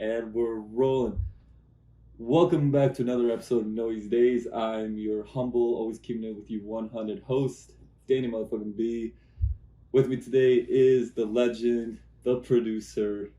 And we're rolling. Welcome back to another episode of Noise Days. I'm your humble, always keeping it with you 100 host, Danny motherfucking B. With me today is the legend, the producer,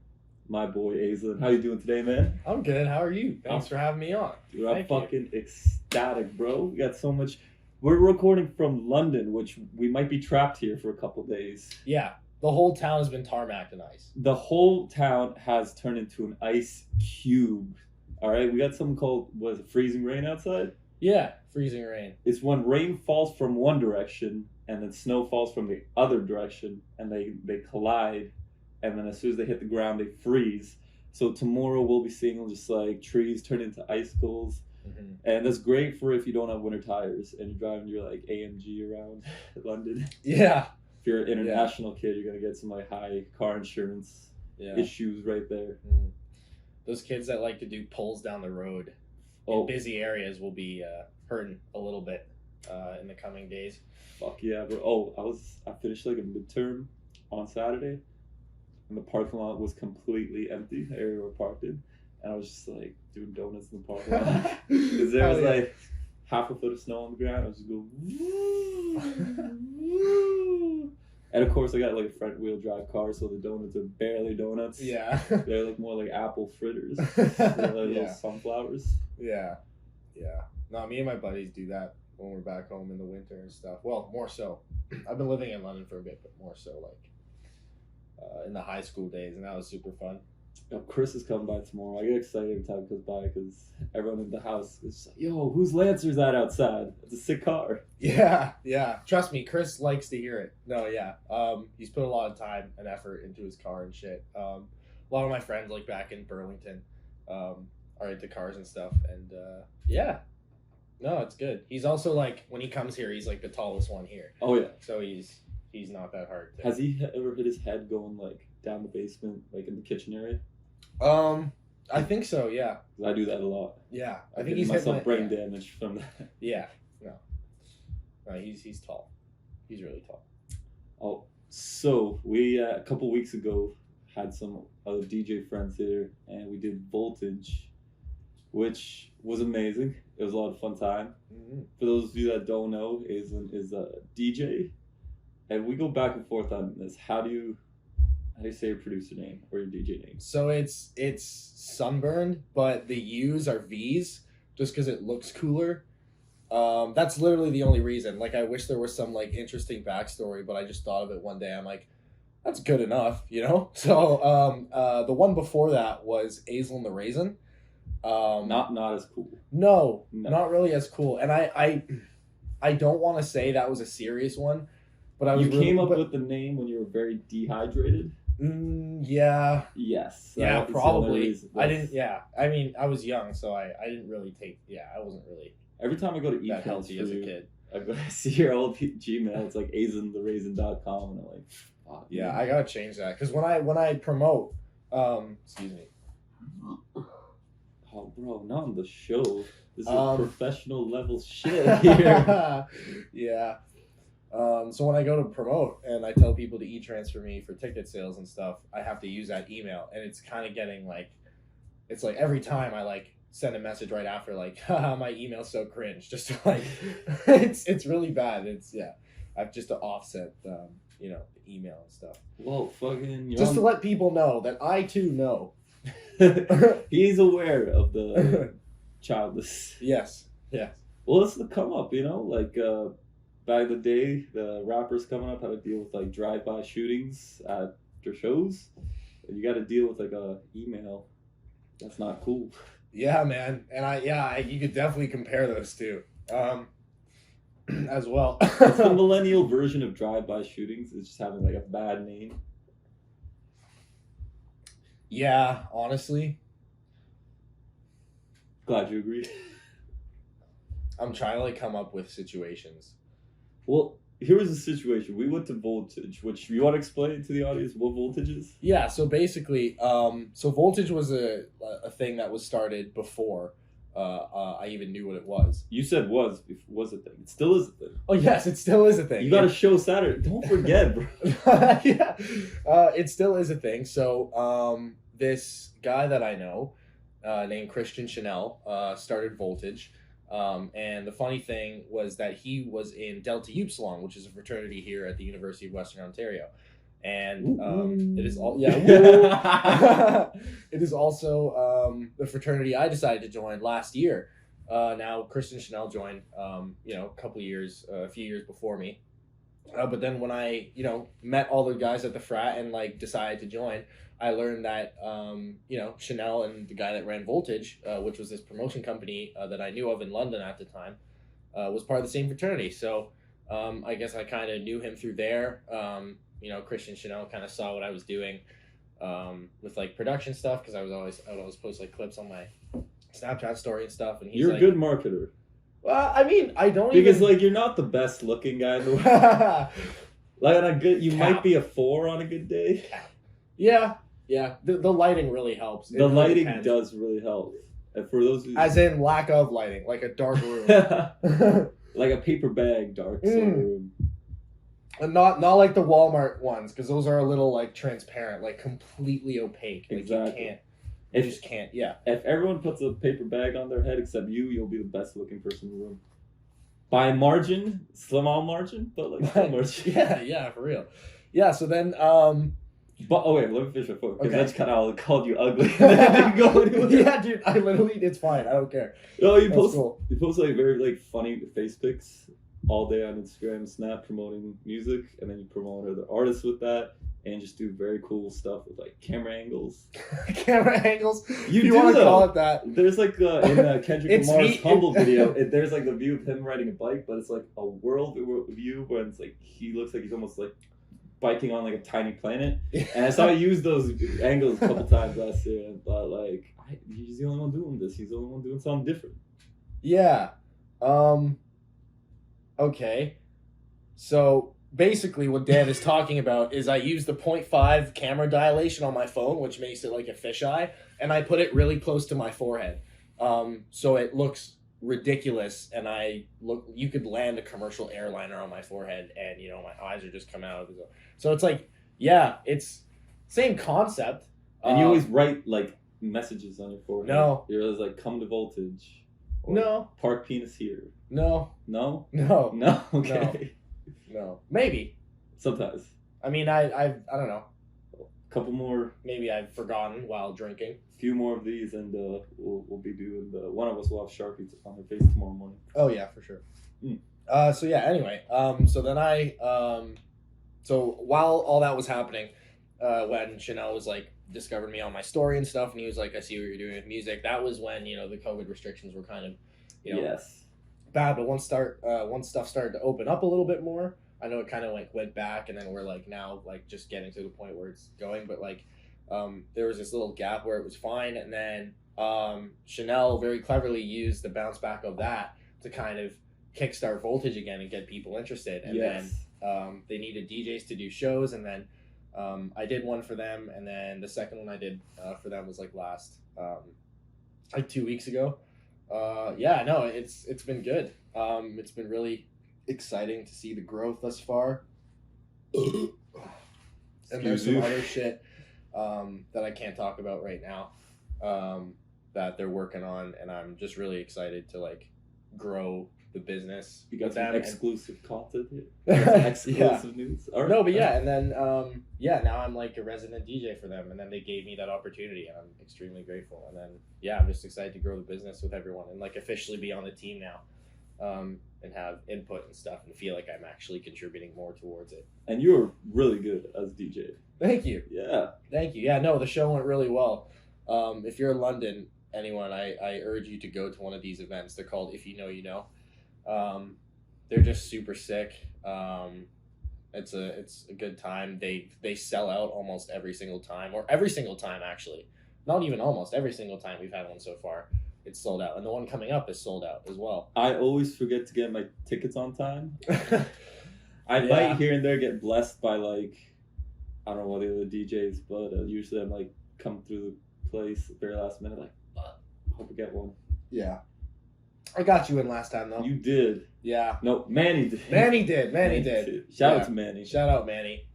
my boy Aislin. How you doing today, man? I'm good. How are you? Thanks for having me on. Dude, I'm fucking ecstatic, bro. We got so much. We're recording from London, which we might be trapped here for a couple days. Yeah, the whole town has been tarmacked and ice. The whole town has turned into an ice cube. All right, we got something called, what is it, freezing rain outside? Yeah, freezing rain. It's when rain falls from one direction and then snow falls from the other direction, and they collide, and then as soon as they hit the ground, they freeze. So tomorrow we'll be seeing just like trees turn into icicles. Mm-hmm. And that's great for if you don't have winter tires and you're driving your like AMG around London. Yeah. If you're an international kid, you're gonna get some like high car insurance issues right there. Mm. Those kids that like to do pulls down the road in busy areas will be hurting a little bit in the coming days. Fuck yeah, bro. I finished like a midterm on Saturday, and the parking lot was completely empty. The area we're parked in. And I was just like doing donuts in the parking lot. Because there was like half a foot of snow on the ground. I was just going, woo. And of course I got like a front wheel drive car, so the donuts are barely donuts. Yeah. They're like more like apple fritters. They're like little sunflowers. Yeah. Yeah. No, me and my buddies do that when we're back home in the winter and stuff. Well, more so. I've been living in London for a bit, but more so like in the high school days, and that was super fun. Chris is coming by tomorrow. I get excited every time he comes by because everyone in the house is like, yo, whose Lancer's that outside? It's a sick car. Yeah, yeah. Trust me, Chris likes to hear it. No, yeah. He's put a lot of time and effort into his car and shit. A lot of my friends, like back in Burlington, are into cars and stuff. And yeah. No, it's good. He's also like, when he comes here, he's like the tallest one here. Oh, yeah. So he's not that hard to... Has he ever hit his head going like down the basement, like in the kitchen area? I think so, yeah. I do that a lot. Yeah, I think he's myself brain damage from that. Yeah, no, he's tall. He's really tall. Oh, so we a couple weeks ago had some other DJ friends here, and we did Voltage, which was amazing. It was a lot of fun time. Mm-hmm. For those of you that don't know, Aislin is a DJ, and we go back and forth on this. How do you say your producer name or your DJ name? So it's Sunburned, but the U's are V's just because it looks cooler. That's literally the only reason. Like, I wish there was some like interesting backstory, but I just thought of it one day. I'm like, that's good enough, you know? So the one before that was Aislin the Raisin. Not as cool. No, not really as cool. And I don't want to say that was a serious one, but I was came up with the name when you were very dehydrated. Yeah. Yes. Yeah, probably. I didn't. Yeah. I mean, I was young, so I didn't really take. Yeah, I wasn't really. Every time I go to that healthy as a kid, I see your old Gmail. It's like aislintheraisin.com, and I'm like, fuck. Yeah, I gotta change that because when I promote, excuse me. Oh, bro, not on the show. This is professional level shit here. Yeah. So when I go to promote and I tell people to e-transfer me for ticket sales and stuff, I have to use that email, and it's kind of getting like, it's like every time I like send a message right after, like, haha, my email's so cringe, just to, like, it's really bad. I've just to offset the email and stuff. Well, fucking, just to let people know that I too know. He's aware of the childless. Yes. Yeah. Well, it's the come up, like back in the day, the rappers coming up had to deal with like drive-by shootings at their shows, and you got to deal with like a email. That's not cool. Yeah, man, and you could definitely compare those two, as well. It's the millennial version of drive-by shootings. It's just having like a bad name. Yeah, honestly. Glad you agree. I'm trying to like come up with situations. Well, here was the situation. We went to Voltage, which you want to explain to the audience what Voltage is? Yeah, so basically, so Voltage was a thing that was started before I even knew what it was. You said was a thing. It still is a thing. Oh yes, it still is a thing. You got a show Saturday. Don't forget, bro. Yeah, it still is a thing. So this guy that I know named Christian Chanel started Voltage. And the funny thing was that he was in Delta Upsilon, which is a fraternity here at the University of Western Ontario. And it is all it is also the fraternity I decided to join last year. Now Christian Chanel joined a few years before me. But then when I met all the guys at the frat and like decided to join, I learned that Chanel and the guy that ran Voltage, which was this promotion company that I knew of in London at the time, was part of the same fraternity. So I guess I kind of knew him through there. Christian Chanel kind of saw what I was doing with like production stuff, because I would always post like clips on my Snapchat story and stuff. And you're a good marketer. Well, I mean, I don't because like you're not the best looking guy in the world. Like on a good, you might be a 4 on a good day. Yeah. The lighting really helps. The lighting does really help. And for those as in lack of lighting, like a dark room, like a paper bag dark sort of room. And not like the Walmart ones, because those are a little like transparent, like completely opaque. Like exactly. You just can't. Yeah. If everyone puts a paper bag on their head except you'll be the best looking person in the room. By a margin, small margin, but like small margin. Yeah, for real. Yeah. So then, but wait, let me finish my point, because that's kind of called you ugly. Yeah, dude. I literally, it's fine. I don't care. No, you post like very like funny face pics all day on Instagram and Snap promoting music, and then you promote other artists with that, and just do very cool stuff with like camera angles. Camera angles? You want to call it that? There's like in Kendrick Lamar's Humble video, there's like the view of him riding a bike, but it's like a world view where it's like he looks like he's almost like biking on like a tiny planet. And I saw I use those angles a couple times last year, and thought like, he's the only one doing this. He's the only one doing something different. Yeah. Okay. So basically what Dan is talking about is I use the 0.5 camera dilation on my phone, which makes it like a fisheye, and I put it really close to my forehead. So it looks ridiculous, and you could land a commercial airliner on my forehead, and my eyes are just coming out of it. So it's like, yeah, it's same concept. And you always write like messages on your forehead. No. You're always like, come to Voltage. Or no. Park penis here. No. No? No. No? Okay. No. Maybe. Sometimes. I mean, I don't know. A couple more. Maybe I've forgotten while drinking. A few more of these, and we'll be doing one of us will have Sharpies on her face tomorrow morning. Oh yeah, for sure. So yeah. Anyway, so then so while all that was happening, when Chanel was like discovered me on my story and stuff, and he was like, "I see what you're doing with music." That was when the COVID restrictions were kind of, yes, bad. But once stuff started to open up a little bit more, I know it kind of like went back, and then we're like now like just getting to the point where it's going. But like, there was this little gap where it was fine, and then Chanel very cleverly used the bounce back of that to kind of kickstart Voltage again and get people interested. And then they needed DJs to do shows, and then I did one for them, and then the second one I did for them was like last like 2 weeks ago. It's been good. It's been really exciting to see the growth thus far. And there's some other shit that I can't talk about right now that they're working on, and I'm just really excited to like grow the business. You got some exclusive content here. Exclusive news. Right. No, but yeah, and then now I'm like a resident DJ for them, and then they gave me that opportunity, and I'm extremely grateful. And then I'm just excited to grow the business with everyone and like officially be on the team now, and have input and stuff, and feel like I'm actually contributing more towards it. And you were really good as DJ. Thank you. Yeah. Thank you. Yeah, no, the show went really well. If you're in London, anyone, I urge you to go to one of these events. They're called If You Know, You Know. They're just super sick. It's a good time. They sell out almost every single time, or every single time actually. Not even almost every single time we've had one so far. It's sold out, and the one coming up is sold out as well. I always forget to get my tickets on time. I might here and there get blessed by like, I don't know what the other DJs, but usually I'm like come through the place very last minute, like, hope I get one. Yeah. I got you in last time though. You did. Yeah. No, Manny did. Manny did. Shout out to Manny. Shout out Manny.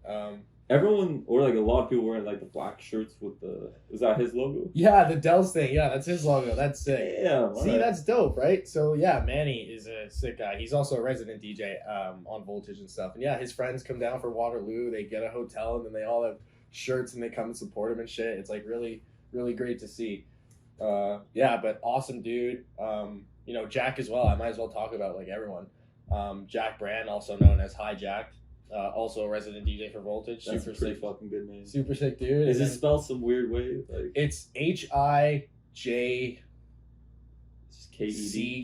everyone, or like a lot of people wearing like the black shirts with the, is that his logo? Yeah, the Dells thing. Yeah, that's his logo. That's sick. Yeah. See, that's dope, right? So yeah, Manny is a sick guy. He's also a resident DJ on Voltage and stuff. And yeah, his friends come down for Waterloo. They get a hotel, and then they all have shirts, and they come and support him and shit. It's like really, really great to see. Yeah, but awesome dude. You know, Jack as well. I might as well talk about like everyone. Jack Brand, also known as Hijacked. Also a resident DJ for Voltage. That's Super a pretty sick, fucking good name. super sick dude. Is And it then spelled some weird way? Like it's HIJCKD,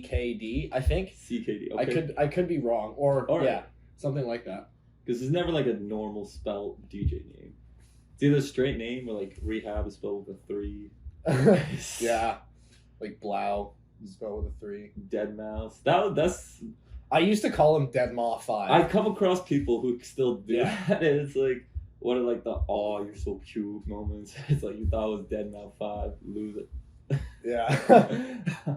KED? I think. CKD. Okay. I could be wrong, or All right. yeah, something like that. Because it's never like a normal spelled DJ name. It's either a straight name or like Rehab is spelled with a 3. Yeah, like Blau spelled with a 3. Dead Mouse. That's. I used to call him Deadmaw 5. I've come across people who still do Yeah. that. And it's like one of like the "oh, you're so cute" moments. It's like you thought it was Dead Mouse 5, lose it. Yeah.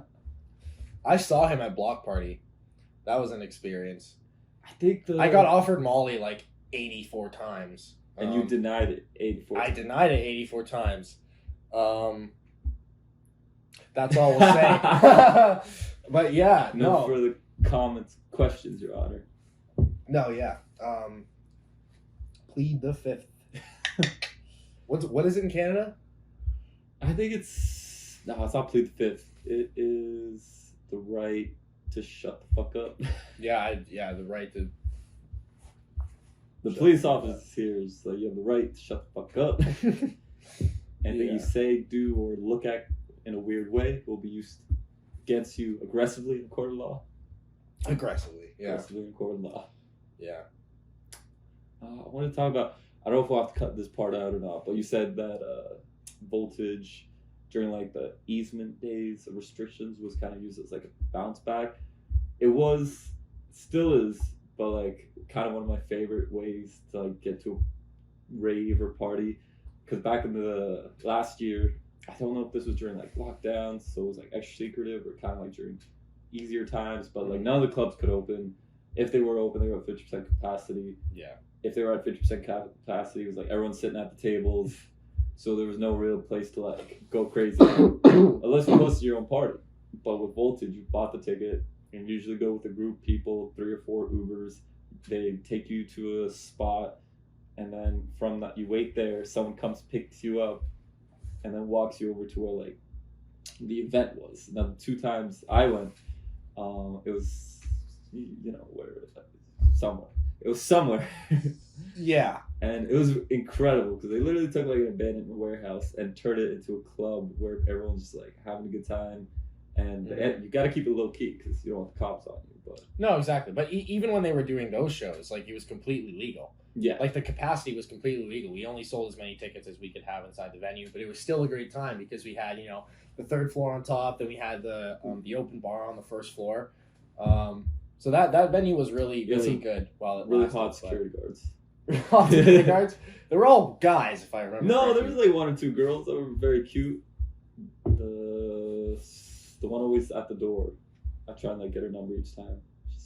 I saw him at Block Party. That was an experience. I think I got offered Molly like 84 times. and you denied it 84. I denied it 84 times. That's all we'll say. But yeah, no further comments, questions, Your Honor. No, yeah. Plead the fifth. What is it in Canada? I think it's not plead the fifth. It is the right to shut the fuck up. Yeah, the right to. The Shut police the fuck officer here is like, you have the right to shut the fuck up. Anything Yeah. you say, do, or look at in a weird way will be used against you aggressively in a court of law. Aggressively, yeah, Aggressively in a court of law. yeah. I want to talk about, I don't know if we'll have to cut this part out or not, but you said that Voltage during like the easement days of restrictions was kind of used as like a bounce back. It was, still is, but like kind of one of my favorite ways to like get to a rave or party. Because back in the last year, I don't know if this was during like lockdowns, so it was like extra secretive, or kind of like during easier times, but like none of the clubs could open. If they were open, they were at 50% capacity. Yeah. If they were at 50% capacity, it was like everyone's sitting at the tables, so there was no real place to like go crazy unless you hosted your own party. But with Voltage, you bought the ticket and usually go with a group of people, 3 or 4 Ubers. They take you to a spot, and then from that you wait there. Someone comes, picks you up, and then walks you over to where like the event was. Now the 2 times I went, it was, you know, where somewhere. It was somewhere. Yeah. And it was incredible because they literally took like an abandoned warehouse and turned it into a club where everyone's just like having a good time. And you got to keep it low key because you don't want the cops on you. But No, exactly. But even when they were doing those shows, like it was completely legal. yeah, Like the capacity was completely legal. We only sold as many tickets as we could have inside the venue, but it was still a great time because we had, you know, the 3rd floor on top, then we had the open bar on the 1st floor. So that venue was really some good while it really lasted, hot security guards. hot security guards. They were all guys, if I remember. No, there correctly. was like 1 or 2 girls that were very cute. The one always at the door. I try and like get her number each time.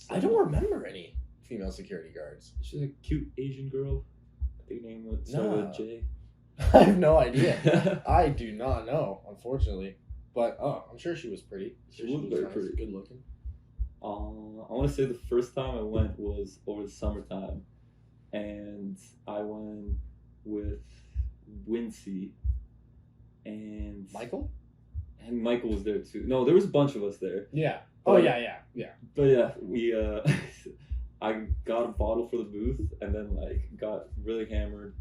I don't remember any female security guards. She's a cute Asian girl. I think her name was No. J. I have no idea. I do not know, unfortunately. But I'm sure she was pretty. She was very pretty. Good looking. I want to say the first time I went was over the summertime, and I went with Wincy and Michael? and Michael was there too. No, there was a bunch of us there. Yeah. But, Oh yeah. But yeah, we I got a bottle for the booth and then like got really hammered,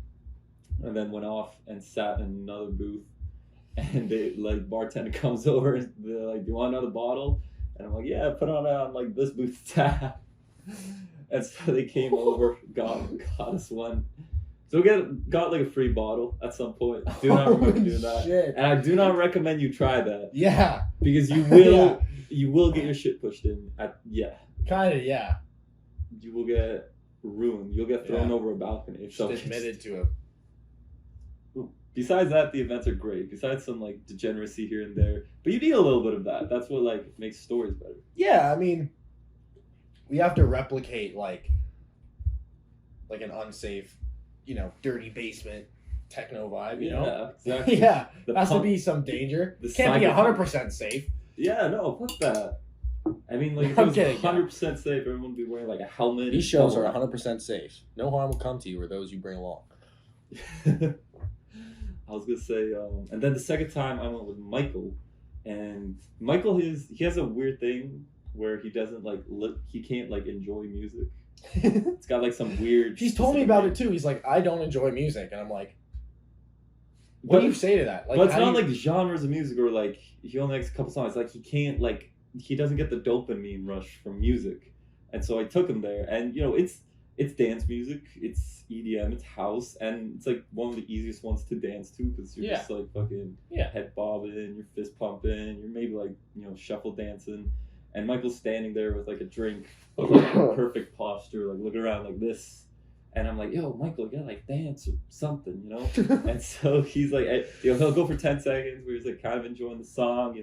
and then went off and sat in another booth, and they like bartender comes over and they're like, "Do you want another bottle?" And I'm like, "Yeah, put on like this booth tap." And so they came over, got us one. So we got like a free bottle at some point. Do not remember doing that. Shit. And I do not recommend you try that Yeah. because you will Yeah. you will get your shit pushed in. Kinda, yeah. You will get ruined. You'll get thrown Yeah. over a balcony. If Just someone- admitted to it. Besides that, the events are great. Besides some like degeneracy here and there, but you need a little bit of that. That's what like makes stories better. Yeah, I mean, we have to replicate like an unsafe dirty basement techno vibe, you know? Yeah, exactly. Yeah, The has to punk- be some danger. the Can't be cyberpunk. 100% safe. Yeah, no, fuck that. I mean, like, if I'm it was kidding, 100% safe, everyone would be wearing, like, a helmet. These shows are helmet. 100% safe. No harm will come to you or those you bring along. I was gonna say, and then the second time I went with Michael, and Michael he has a weird thing where he doesn't he can't like enjoy music. It's got like some weird. He's told me about it too. He's like, I don't enjoy music, and I'm like, what do you say to that? Like, but it's how not do you- like genres of music or like he only likes a couple songs. Like he doesn't get the dopamine rush from music, and so I took him there, and it's dance music, it's EDM, it's house, and it's like one of the easiest ones to dance to because you're just like fucking head bobbing, you're fist pumping, you're maybe like shuffle dancing, and Michael's standing there with like a drink, with, like perfect posture, like looking around like this. And I'm like, yo, Michael, you gotta like dance or something, And so he's like, he'll go for 10 seconds where he's like kind of enjoying the song,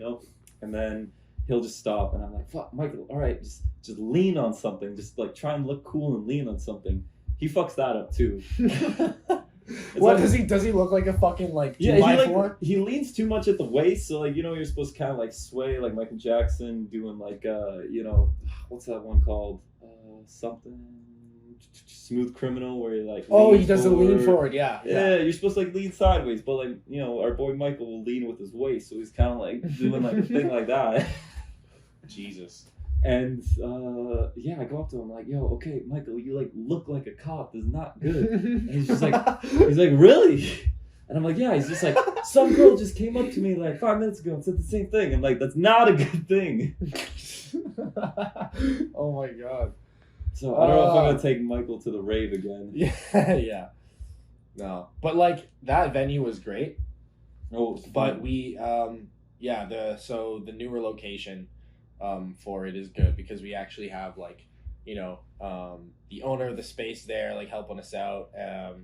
and then he'll just stop. And I'm like, fuck, Michael, all right, just lean on something. Just like try and look cool and lean on something. He fucks that up too. What does he look like a fucking like 2x4? He leans too much at the waist, so like you're supposed to kind of like sway like Michael Jackson doing like what's that one called? Something Smooth Criminal where he like he does the lean forward, yeah. You're supposed to like lean sideways, but like our boy Michael will lean with his waist, so he's kind of like doing like a thing like that. Jesus. And I go up to him like, yo, okay, Michael, you like look like a cop. This is not good. And he's like, really? And I'm like, yeah. He's just like, some girl just came up to me like 5 minutes ago and said the same thing. I'm like, that's not a good thing. Oh my god. So I don't know if I'm gonna take Michael to the rave again. Yeah. No, but like that venue was great. Oh, but we the newer location for it is good because we actually have like the owner of the space there like helping us out.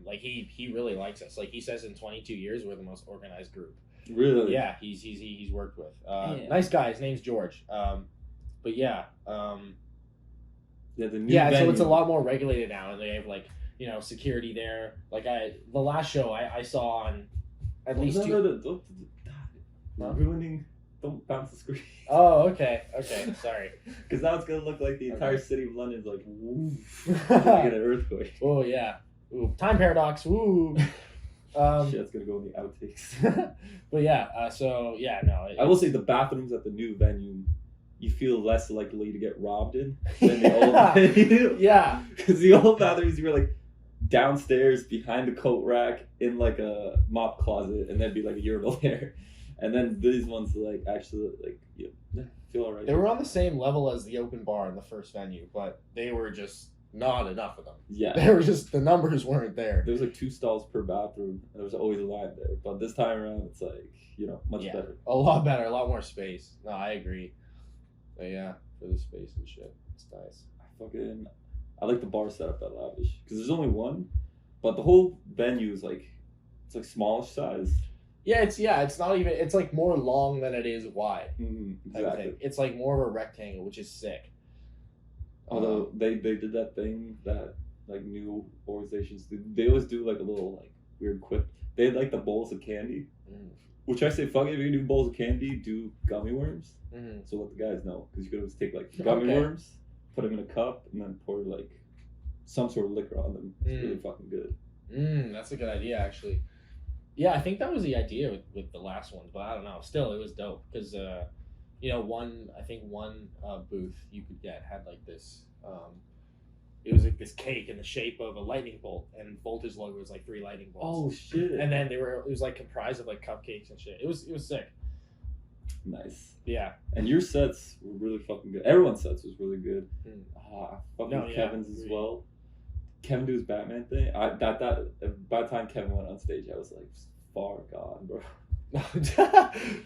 Like he really likes us. Like he says in 22 years we're the most organized group. Really? Yeah, he's worked with. Nice guy. His name's George. But yeah. The new venue. So it's a lot more regulated now, and they have like security there. Like the last show I saw on at least two. Ruining. Don't bounce the screen. Oh, okay, sorry. Because now it's gonna look like the entire city of London's like, woo, get an earthquake. Oh yeah, ooh, time paradox. Woo. Shit's gonna go in the outtakes. But yeah, I will say the bathrooms at the new venue, you feel less likely to get robbed in than the old venue. Yeah. Because the old bathrooms, you were like downstairs behind the coat rack in like a mop closet, and there'd be like a urinal there. And then these ones like actually like feel alright. They were on the same level as the open bar in the first venue, but they were just not enough of them. Yeah. They were just the numbers weren't there. There was like 2 stalls per bathroom. There was always a line there, but this time around it's like much better. A lot better, a lot more space. No, I agree. But yeah, for the space and shit, it's nice. I like the bar setup at Lavish because there's only one, but the whole venue is like it's like smallish size. Yeah, it's not even. It's like more long than it is wide. Exactly. It's like more of a rectangle, which is sick. Although they did that thing that like new organizations do. They always do like a little like weird quip. They had like the bowls of candy, which I say fuck it, if you do bowls of candy, do gummy worms. So let the guys know because you could always take like gummy worms, put them in a cup, and then pour like some sort of liquor on them. It's really fucking good. That's a good idea actually. Yeah, I think that was the idea with the last one, but I don't know. Still, it was dope because, one booth you could get had like this. It was like this cake in the shape of a lightning bolt, and Voltage logo was like 3 lightning bolts. Oh shit! And then it was like comprised of like cupcakes and shit. It was sick. Nice. Yeah. And your sets were really fucking good. Everyone's sets was really good. Kevin's as well. Kevin do his Batman thing. By the time Kevin went on stage, I was like far gone, bro.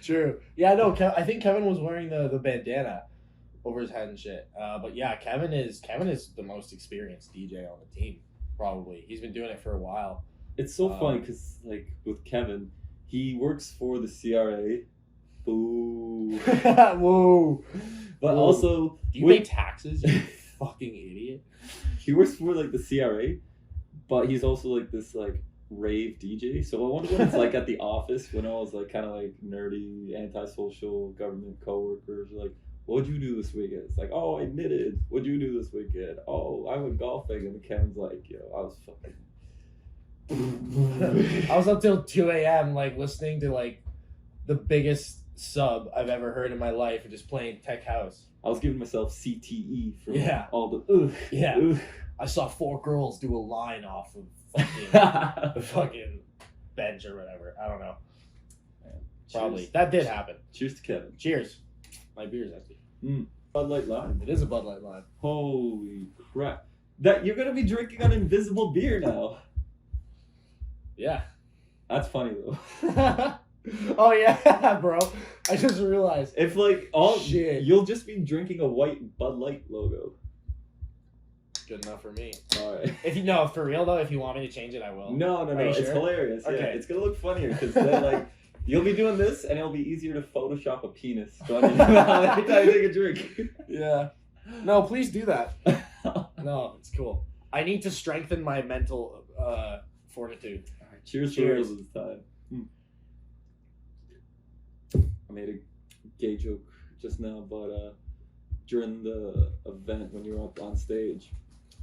True. Yeah, no. I think Kevin was wearing the bandana over his head and shit. But yeah, Kevin is the most experienced DJ on the team. Probably, he's been doing it for a while. It's so funny because like with Kevin, he works for the CRA. Ooh. Whoa. But also, do you pay taxes? You fucking idiot. He works for like the CRA, but he's also like this like rave DJ. So I wonder what it's like at the office when all his like kind of like nerdy, antisocial government coworkers are like, "What'd you do this weekend?" It's like, "Oh, I knitted." "What'd you do this weekend?" "Oh, I went golfing." And Kevin's like, "Yo, I was fucking." I was up till 2 a.m. like listening to like the biggest sub I've ever heard in my life and just playing tech house. I was giving myself CTE from Yeah. all the Yeah. ugh. I saw 4 girls do a line off of fucking, fucking bench or whatever. I don't know. Man, Probably. cheers. That did happen. Cheers to Kevin. Cheers. My beer's empty. Bud Light Lime. It is a Bud Light Lime. Holy crap. That you're gonna be drinking an invisible beer now. Yeah. That's funny though. Oh yeah, bro. I just realized. If like all Shit. you'll just be drinking a white Bud Light logo. Good enough for me. Alright. If you know, for real though, if you want me to change it, I will. No, Are you it's sure? hilarious. Okay. Yeah, it's gonna look funnier because then like you'll be doing this and it'll be easier to Photoshop a penis going in your mouth every time you take a drink. Yeah. No, please do that. No, it's cool. I need to strengthen my mental fortitude. Alright, cheers for Cheers. real this time. I made a gay joke just now, but during the event when you were up on stage,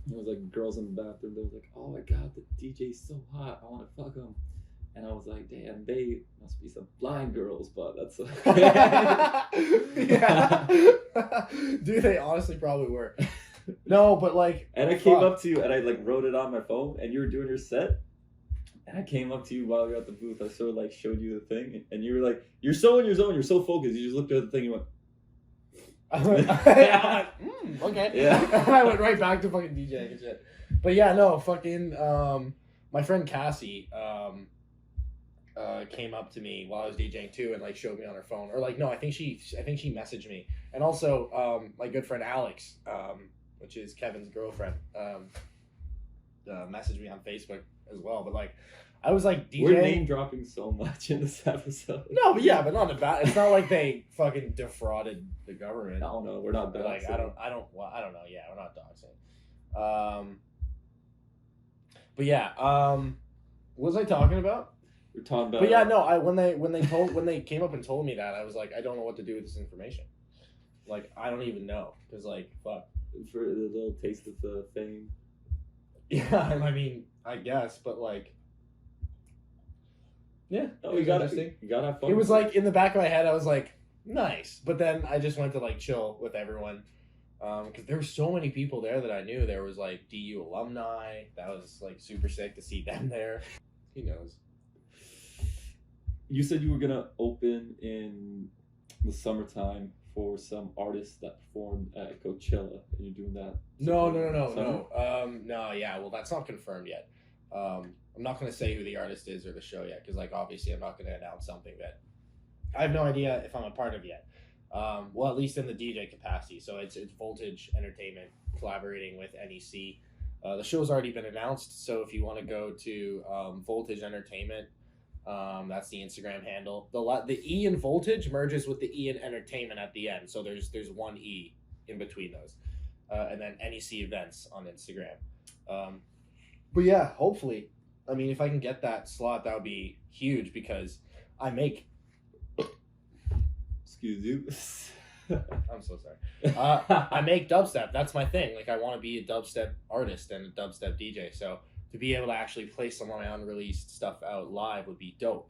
there was like girls in the bathroom. They was like, "Oh my god, the DJ's so hot. I want to fuck him." And I was like, "Damn, they must be some blind girls." But that's Yeah. Dude, they honestly probably were. No, but like. And I came up to you and I like wrote it on my phone, and you were doing your set. And I came up to you while you were at the booth. I sort of like showed you the thing, and you were like, "You're so in your zone. You're so focused." You just looked at the thing and went. I went, okay. Yeah. I went right back to fucking DJing and shit. But yeah, no, fucking my friend Cassie came up to me while I was DJing too and like showed me on her phone. Or like no, I think she messaged me. And also my good friend Alex, which is Kevin's girlfriend, messaged me on Facebook as well. But like I was like DJing. We're name dropping so much in this episode. No, but yeah, but not about. It's not like they fucking defrauded the government. No, we're not doxing. Like I don't know. Yeah, we're not doxing. But yeah, what was I talking about? We're talking about. But yeah, no. When they came up and told me that, I was like, I don't know what to do with this information. Like I don't even know because like fuck. For the little taste of the fame. Yeah, I mean, I guess, but like. Yeah, oh, you gotta have fun. It was like in the back of my head, I was like, nice. But then I just went to like chill with everyone. Because there were so many people there that I knew. There was like DU alumni. That was like super sick to see them there. He knows. You said you were gonna open in the summertime for some artists that performed at Coachella, and you're doing that. No. No, yeah. Well, that's not confirmed yet. I'm not going to say who the artist is or the show yet, because like obviously I'm not going to announce something that I have no idea if I'm a part of yet. Well, at least in the DJ capacity. So it's Voltage Entertainment collaborating with NEC. The show's already been announced, so if you want to go to Voltage Entertainment, that's the Instagram handle. The E in Voltage merges with the E in Entertainment at the end, so there's one E in between those, and then NEC Events on Instagram. But yeah, hopefully. I mean, if I can get that slot, that would be huge because I make. Excuse you. I'm so sorry. I make dubstep. That's my thing. Like, I want to be a dubstep artist and a dubstep DJ. So to be able to actually play some of my unreleased stuff out live would be dope.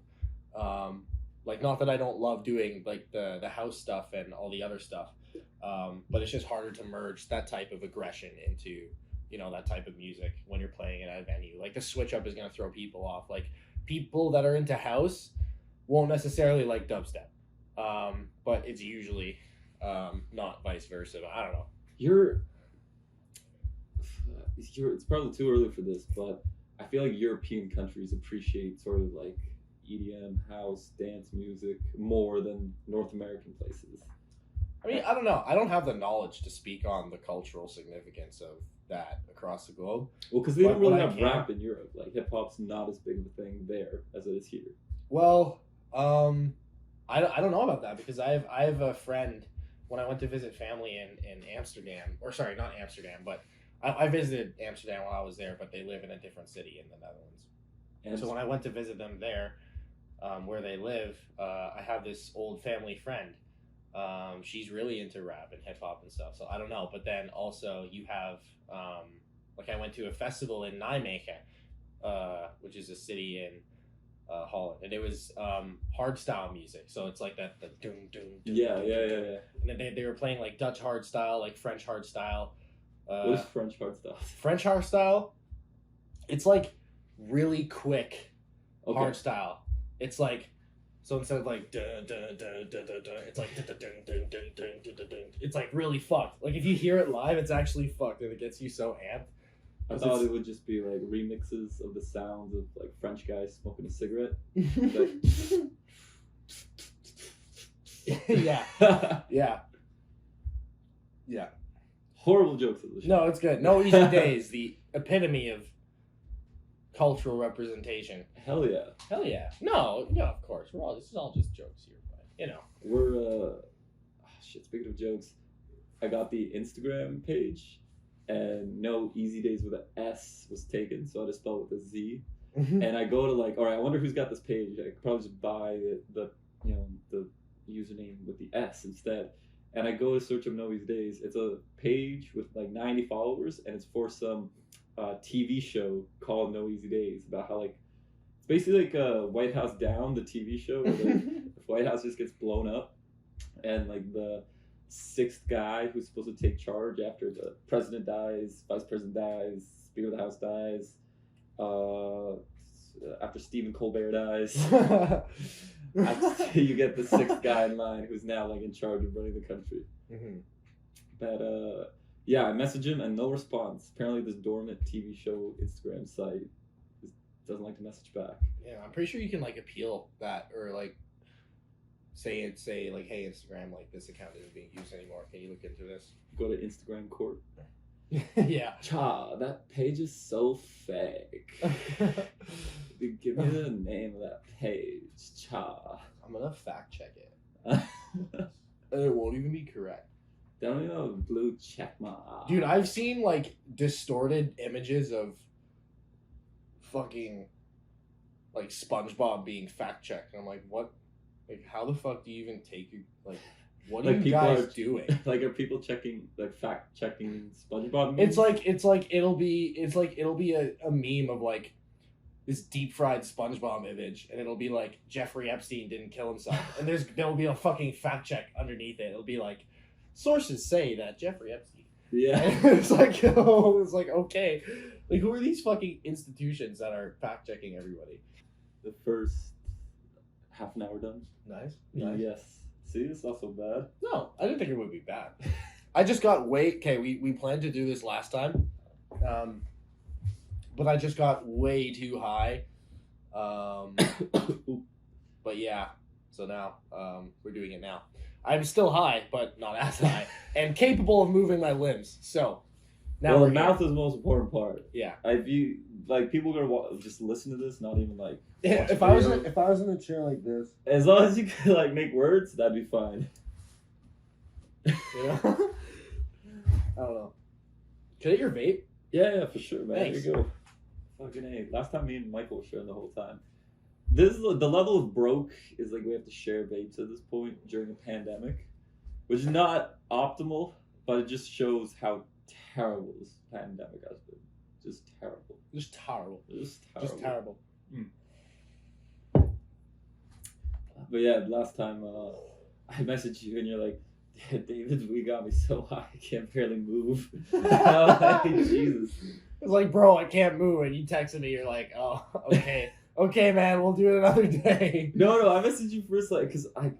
Like, not that I don't love doing like the house stuff and all the other stuff, but it's just harder to merge that type of aggression into. You know, that type of music when you're playing it at a venue. Like the switch up is going to throw people off. Like people that are into house won't necessarily like dubstep. But it's usually not vice versa. I don't know. It's probably too early for this, but I feel like European countries appreciate sort of like EDM, house, dance music more than North American places. I mean, I don't know. I don't have the knowledge to speak on the cultural significance of that across the globe. Well, because they don't really have rap in Europe. Like hip hop's not as big of a thing there as it is here. Well, I don't know about that because I have a friend when I went to visit family in Amsterdam, or sorry, not Amsterdam, but I visited Amsterdam while I was there, but they live in a different city in the Netherlands. And So when I went to visit them there, where they live, I have this old family friend. She's really into rap and hip hop and stuff. So I don't know. But then also you have, like I went to a festival in Nijmegen, which is a city in Holland, and it was hardstyle music. So it's like that, the doom doom. Yeah. And then they were playing like Dutch hardstyle, like French hardstyle. What is French hardstyle? French hardstyle, it's like really quick hardstyle. It's like, so instead of like dun, dun, dun, dun, dun, dun, it's like dun, dun, dun, dun, dun, dun, dun, dun. It's like really fucked. Like if you hear it live, it's actually fucked, and it gets you so amped. I thought it would just be like remixes of the sounds of like French guys smoking a cigarette. Yeah. Horrible jokes of the show. No, it's good. No Easy Days, the epitome of cultural representation. Hell yeah. Hell yeah. No, of course. This is all just jokes here, but you know. We're speaking of jokes, I got the Instagram page and No Easy Days with an S was taken, so I just spelled it with a Z. And I go to like, all right, I wonder who's got this page. I could probably just buy the username with the S instead. And I go to search up No Easy Days. It's a page with like 90 followers, and it's for some TV show called No Easy Days about how like it's basically like White House Down, the TV show where the White House just gets blown up, and like the sixth guy who's supposed to take charge after the president dies, vice president dies, Speaker of the House dies, after Stephen Colbert dies. You get the sixth guy in line who's now like in charge of running the country. But yeah, I message him and no response. Apparently this dormant TV show Instagram site doesn't like to message back. Yeah, I'm pretty sure you can like appeal that, or like say like, hey Instagram, like this account isn't being used anymore. Can you look into this? Go to Instagram court. Yeah. Cha, that page is so fake. Dude, give me the name of that page. Cha. I'm gonna fact check it. It won't even be correct. Don't even know blue check mark. Dude, I've seen like distorted images of fucking like SpongeBob being fact checked, and I'm like, what? Like, how the fuck do you even take your like? What are you guys doing? Like, are people checking, like, fact checking SpongeBob memes? It's like it'll be a meme of like this deep fried SpongeBob image, and it'll be like Jeffrey Epstein didn't kill himself, and there'll be a fucking fact check underneath it. It'll be like, sources say that Jeffrey Epstein. Yeah. And it's like, oh, it's like, okay, like who are these fucking institutions that are fact checking everybody? The first half an hour done. Nice. Yes. See, it's not so bad. No, I didn't think it would be bad. I just got we planned to do this last time, but I just got way too high. But yeah, so now we're doing it now. I'm still high, but not as high, and capable of moving my limbs. So now the mouth is the most important part. Yeah. People gonna just listen to this, not even like. If I was in a chair like this, as long as you can like make words, that'd be fine. You know? I don't know. Can I get your vape? Yeah, for sure, man. Thanks. Here you go. Fucking A. Last time me and Michael were sharing the whole time. This is the level of broke is like we have to share vapes at this point during a pandemic, which is not optimal, but it just shows how terrible this pandemic has been. Just terrible. Just terrible. Just terrible. Just terrible. But yeah, last time I messaged you and you're like, David, we got me so high I can't barely move. Like, Jesus. It's like, bro, I can't move, and you texted me. You're like, oh, okay, okay, man, we'll do it another day. No, I messaged you first, like, because I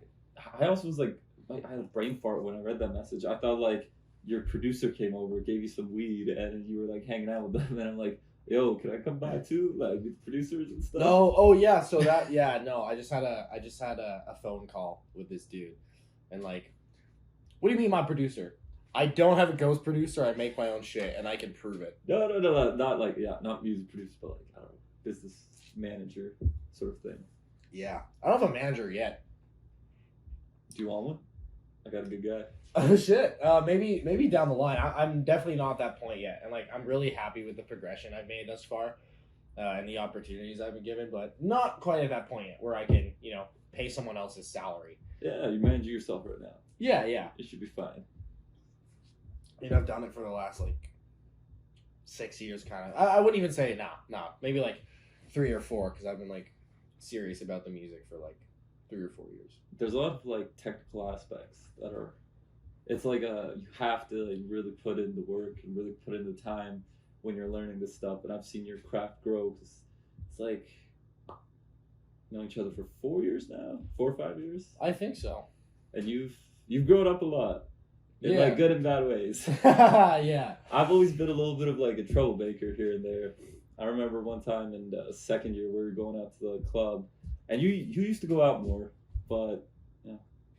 also was like, I had a brain fart when I read that message. I thought like your producer came over, gave you some weed, and you were like hanging out with them, and I'm like, yo, can I come by too? Like with producers and stuff. No, oh yeah, so that no, I just had a phone call with this dude, and like, what do you mean my producer? I don't have a ghost producer. I make my own shit, and I can prove it. No, not like not music producer, but like I don't know, business manager sort of thing. Yeah, I don't have a manager yet. Do you want one? I got a good guy. Oh shit. Maybe down the line. I'm definitely not at that point yet, and like I'm really happy with the progression I've made thus far, and the opportunities I've been given, but not quite at that point yet where I can pay someone else's salary. Yeah, you're managing yourself right now. Yeah, yeah. It should be fine. And I've done it for the last like 6 years, kind of. I wouldn't even say maybe like 3 or 4, because I've been like serious about the music for like 3 or 4 years. There's a lot of like technical aspects that are. It's like you have to like really put in the work and really put in the time when you're learning this stuff. And I've seen your craft grow, because it's like known each other for 4 years now, 4 or 5 years. I think so. And you've grown up a lot. In like good and bad ways. Yeah. I've always been a little bit of like a troublemaker here and there. I remember one time in second year we were going out to the club, and you used to go out more, but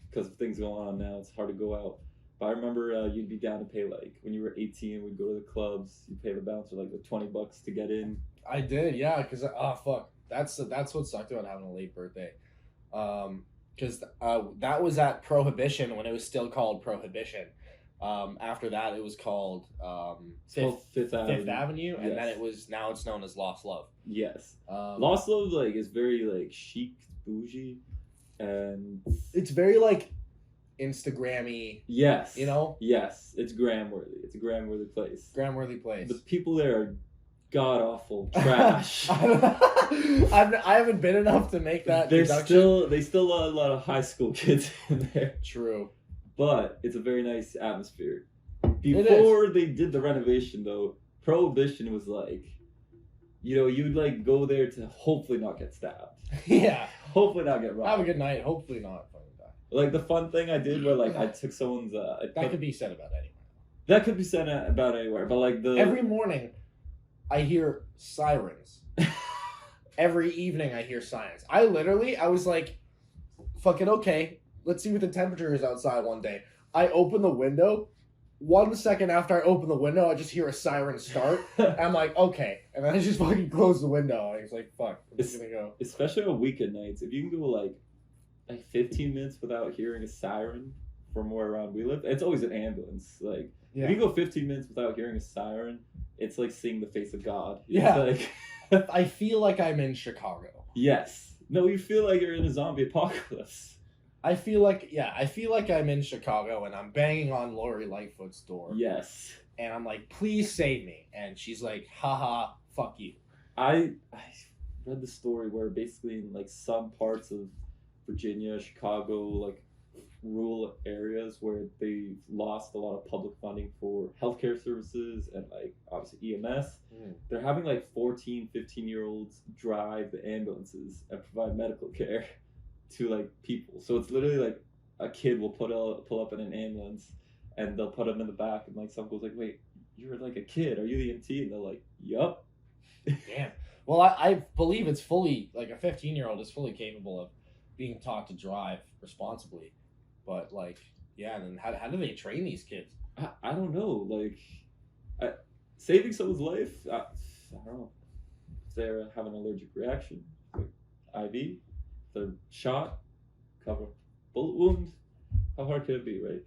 because of things going on now, it's hard to go out. But I remember you'd be down to pay like when you were 18, we'd go to the clubs, you pay the bouncer like the $20 to get in. I did, yeah, because fuck, that's what sucked about having a late birthday. Because that was at Prohibition when it was still called Prohibition. After that, it was called Fifth Avenue, and yes. then now it's known as Lost Love. Yes, Lost Love like is very like chic, bougie, and it's very like Instagrammy. Yes, Yes, it's gram-worthy. It's a gram-worthy place. Gram-worthy place. The people there are god awful trash. I haven't been enough to make that. They still let a lot of high school kids in there. True, but it's a very nice atmosphere. Before they did the renovation, though, Prohibition was like, you'd like go there to hopefully not get stabbed. Yeah, hopefully not get robbed. Have a good night. Hopefully not. Like the fun thing I did where like I took someone's. That could be said about anywhere. That could be said about anywhere, but like every morning. I hear sirens. Every evening I hear sirens. I was like, fucking okay, let's see what the temperature is outside one day. I open the window. 1 second after I open the window, I just hear a siren start. And I'm like, okay. And then I just fucking close the window. And it's like, fuck, I'm just gonna go. Especially on weekend nights. If you can go like 15 minutes without hearing a siren from where around we live, it's always an ambulance. Like, if you go 15 minutes without hearing a siren, it's like seeing the face of God. Yeah. Like I feel like I'm in Chicago. Yes. No, you feel like you're in a zombie apocalypse. I feel like I'm in Chicago and I'm banging on Lori Lightfoot's door. Yes. And I'm like, please save me. And she's like, haha, fuck you. I read the story where basically in like some parts of Virginia, Chicago, like rural areas where they lost a lot of public funding for healthcare services and like obviously EMS, they're having like 14, 15-year-olds drive the ambulances and provide medical care to like people. So it's literally like a kid will pull up in an ambulance and they'll put them in the back and like someone goes like, wait, you're like a kid, are you the EMT? And they're like, yup. Damn. Well, I believe it's fully, like a 15-year-old is fully capable of being taught to drive responsibly. But like, yeah, and then how do they train these kids? I don't know. Like, saving someone's life, I don't know. If they're having an allergic reaction, like IV, if they're shot, cover bullet wound, how hard could it be, right?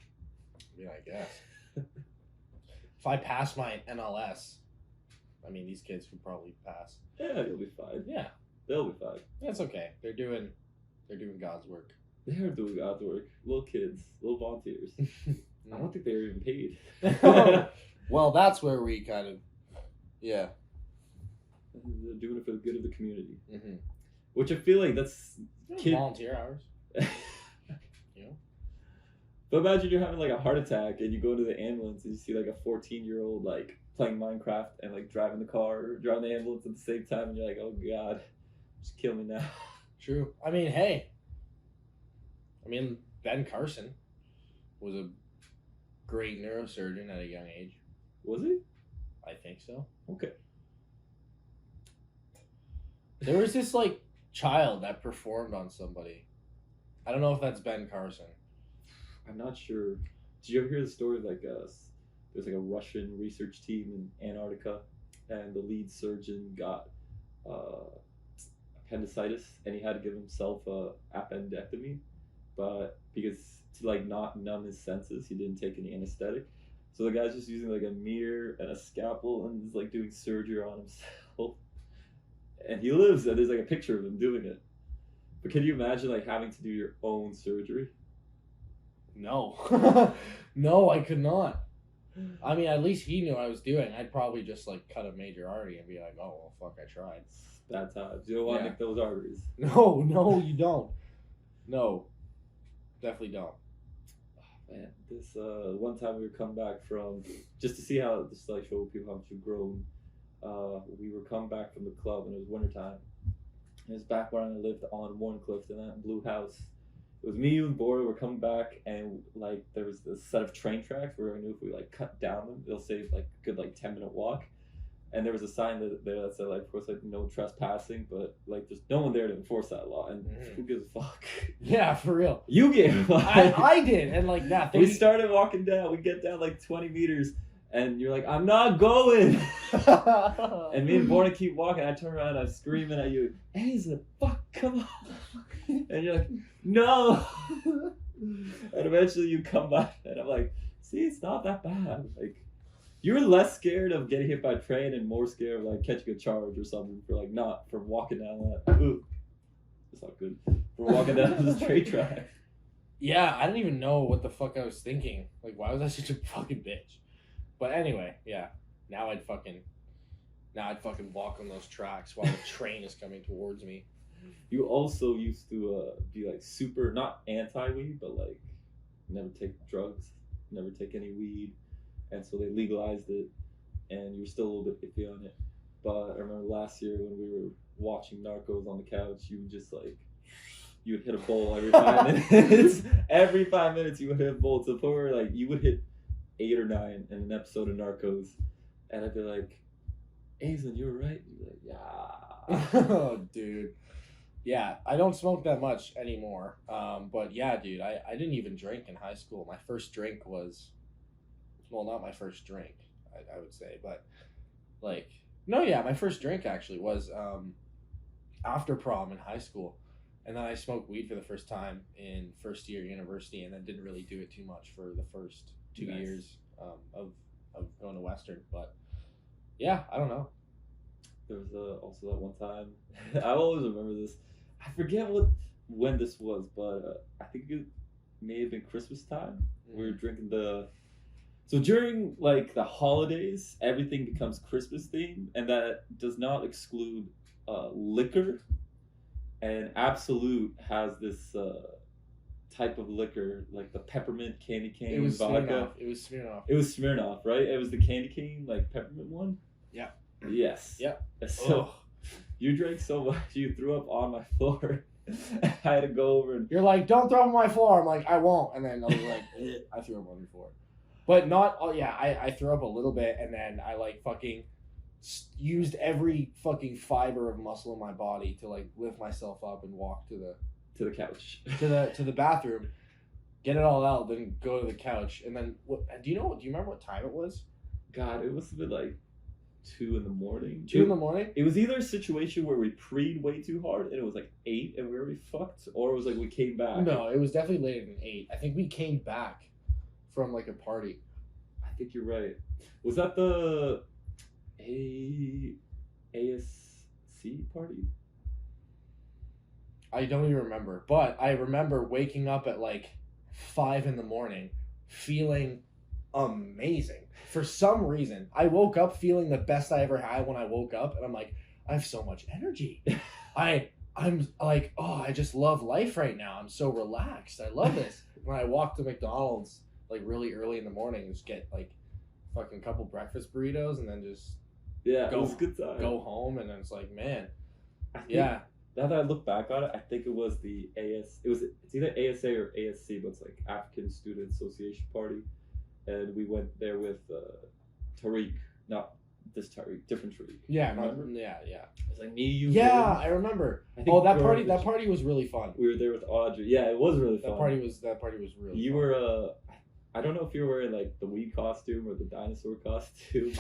Yeah, I guess. If I pass my NLS, I mean, these kids could probably pass. Yeah, you'll be fine. Yeah, they'll be fine. That's okay. They're doing God's work. They are doing God's work. Little kids, little volunteers. I don't think they were even paid. Well, that's where we kind of, yeah. They're doing it for the good of the community. Mm-hmm. Which I feel like that's volunteer hours. But imagine you're having like a heart attack and you go to the ambulance and you see like a 14-year-old like playing Minecraft and like driving the car or driving the ambulance at the same time and you're like, oh God, just kill me now. True. I mean, hey. Ben Carson was a great neurosurgeon at a young age. Was he? I think so. Okay. There was this like child that performed on somebody. I don't know if that's Ben Carson. I'm not sure. Did you ever hear the story of like there's like a Russian research team in Antarctica and the lead surgeon got appendicitis and he had to give himself a appendectomy but because to like not numb his senses, he didn't take any anesthetic. So the guy's just using like a mirror and a scalpel and is like doing surgery on himself. And he lives, and there's like a picture of him doing it. But can you imagine like having to do your own surgery? No. No, I could not. I mean, at least he knew what I was doing. I'd probably just like cut a major artery and be like, oh, well, fuck, I tried. Bad times. You don't want to nick those arteries. No, you don't. No, definitely don't. Man, this one time we were coming back from, just to see how, just to like show people how much you've grown, we were coming back from the club and it was wintertime. It was back when I lived on Warncliffe in that blue house. It was me, you, and Bora were coming back, and like there was this set of train tracks where I knew if we like cut down them, it'll save like a good like 10-minute walk. And there was a sign that said like, of course, like no trespassing, but like there's no one there to enforce that law, and who gives a fuck? Yeah, for real. You gave. I did, and like that. We started walking down. We get down like 20 meters, and you're like, "I'm not going." And me and Borna keep walking. I turn around, I'm screaming at you, "Aislin, fuck, come on!" And you're like, "No." And eventually you come back, and I'm like, "See, it's not that bad." Like. You were less scared of getting hit by a train and more scared of like catching a charge or something for like not from walking down that. Ooh, it's not good. For walking down this train track. Yeah, I didn't even know what the fuck I was thinking. Like, why was I such a fucking bitch? But anyway, yeah. Now I'd fucking walk on those tracks while the train is coming towards me. You also used to be like super not anti-weed, but like never take drugs, never take any weed. And so they legalized it, and you were still a little bit iffy on it. But I remember last year when we were watching Narcos on the couch, you would just like, you would hit a bowl every 5 minutes. Every 5 minutes you would hit a bowl to the point where like you would hit 8 or 9 in an episode of Narcos. And I'd be like, Aislin, you were right? You'd be like, yeah. Oh, dude. Yeah, I don't smoke that much anymore. But yeah, dude, I didn't even drink in high school. My first drink was... Well, not my first drink, I would say, but like, no, yeah, my first drink actually was after prom in high school. And then I smoked weed for the first time in first year university, and then didn't really do it too much for the first 2 years of going to Western. But yeah, I don't know. There was also that one time, I always remember this. I forget when this was, but I think it may have been Christmas time. We were drinking So during like the holidays, everything becomes Christmas themed, and that does not exclude liquor. And Absolute has this type of liquor, like the peppermint candy cane vodka. It was Smirnoff. It was Smirnoff, right? It was the candy cane, like peppermint one. Yeah. Yes. Yeah. So you drank so much, you threw up on my floor. I had to go over and. You're like, "Don't throw up on my floor." I'm like, "I won't," and then I was like, I threw up on your floor. But not, I threw up a little bit, and then I like fucking used every fucking fiber of muscle in my body to like lift myself up and walk to the couch, to the bathroom, get it all out, then go to the couch, and then do you remember what time it was? God, it must have been like 2 in the morning. 2 in the morning? It was either a situation where we preed way too hard and it was like 8 and we were already fucked, or it was like we came back. No, it was definitely later than 8. I think we came back from like a party. I think you're right. Was that the ASC party? I don't even remember, but I remember waking up at like 5 in the morning feeling amazing. For some reason, I woke up feeling the best I ever had when I woke up, and I'm like, I have so much energy. I'm like, oh, I just love life right now. I'm so relaxed. I love this. When I walked to McDonald's like really early in the morning, just get like fucking couple breakfast burritos, and then just it was a good time. Go home, and then it's like, man, now that I look back on it, I think it was the it's either ASA or ASC, but it's like African Student Association party, and we went there with Tariq, not this Tariq, different Tariq. Yeah, remember? Yeah. It's like me, you. Yeah, I remember. That party was really fun. We were there with Audrey. Yeah, it was really fun. That party was really. You fun. Were I don't know if you were wearing like the weed costume or the dinosaur costume.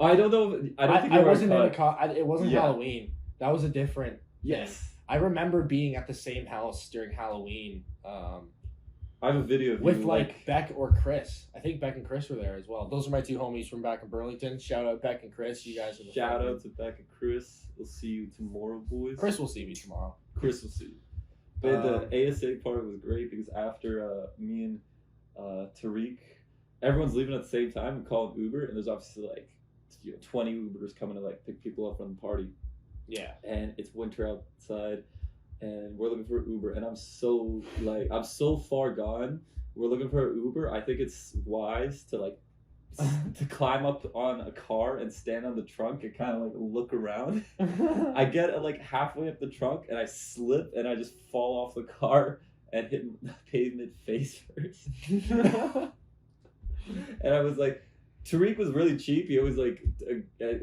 I don't know. I don't think you were. I wasn't in it wasn't Halloween. That was a different. Yes. Thing. I remember being at the same house during Halloween. I have a video of with you, like Beck or Chris. I think Beck and Chris were there as well. Those are my two homies from back in Burlington. Shout out Beck and Chris. You guys are the shout out to Beck and Chris. We'll see you tomorrow, boys. Chris will see me tomorrow. Chris will see you. But the ASA part was great because after me and Tariq, everyone's leaving at the same time. We call an Uber, and there's obviously like 20 Ubers coming to like pick people up from the party. Yeah. And it's winter outside, and we're looking for an Uber, and I'm so far gone. We're looking for an Uber. I think it's wise to like to climb up on a car and stand on the trunk and kind of like look around. I get like halfway up the trunk and I slip and I just fall off the car and hit the pavement face first. And I was like, Tariq was really cheap. He always like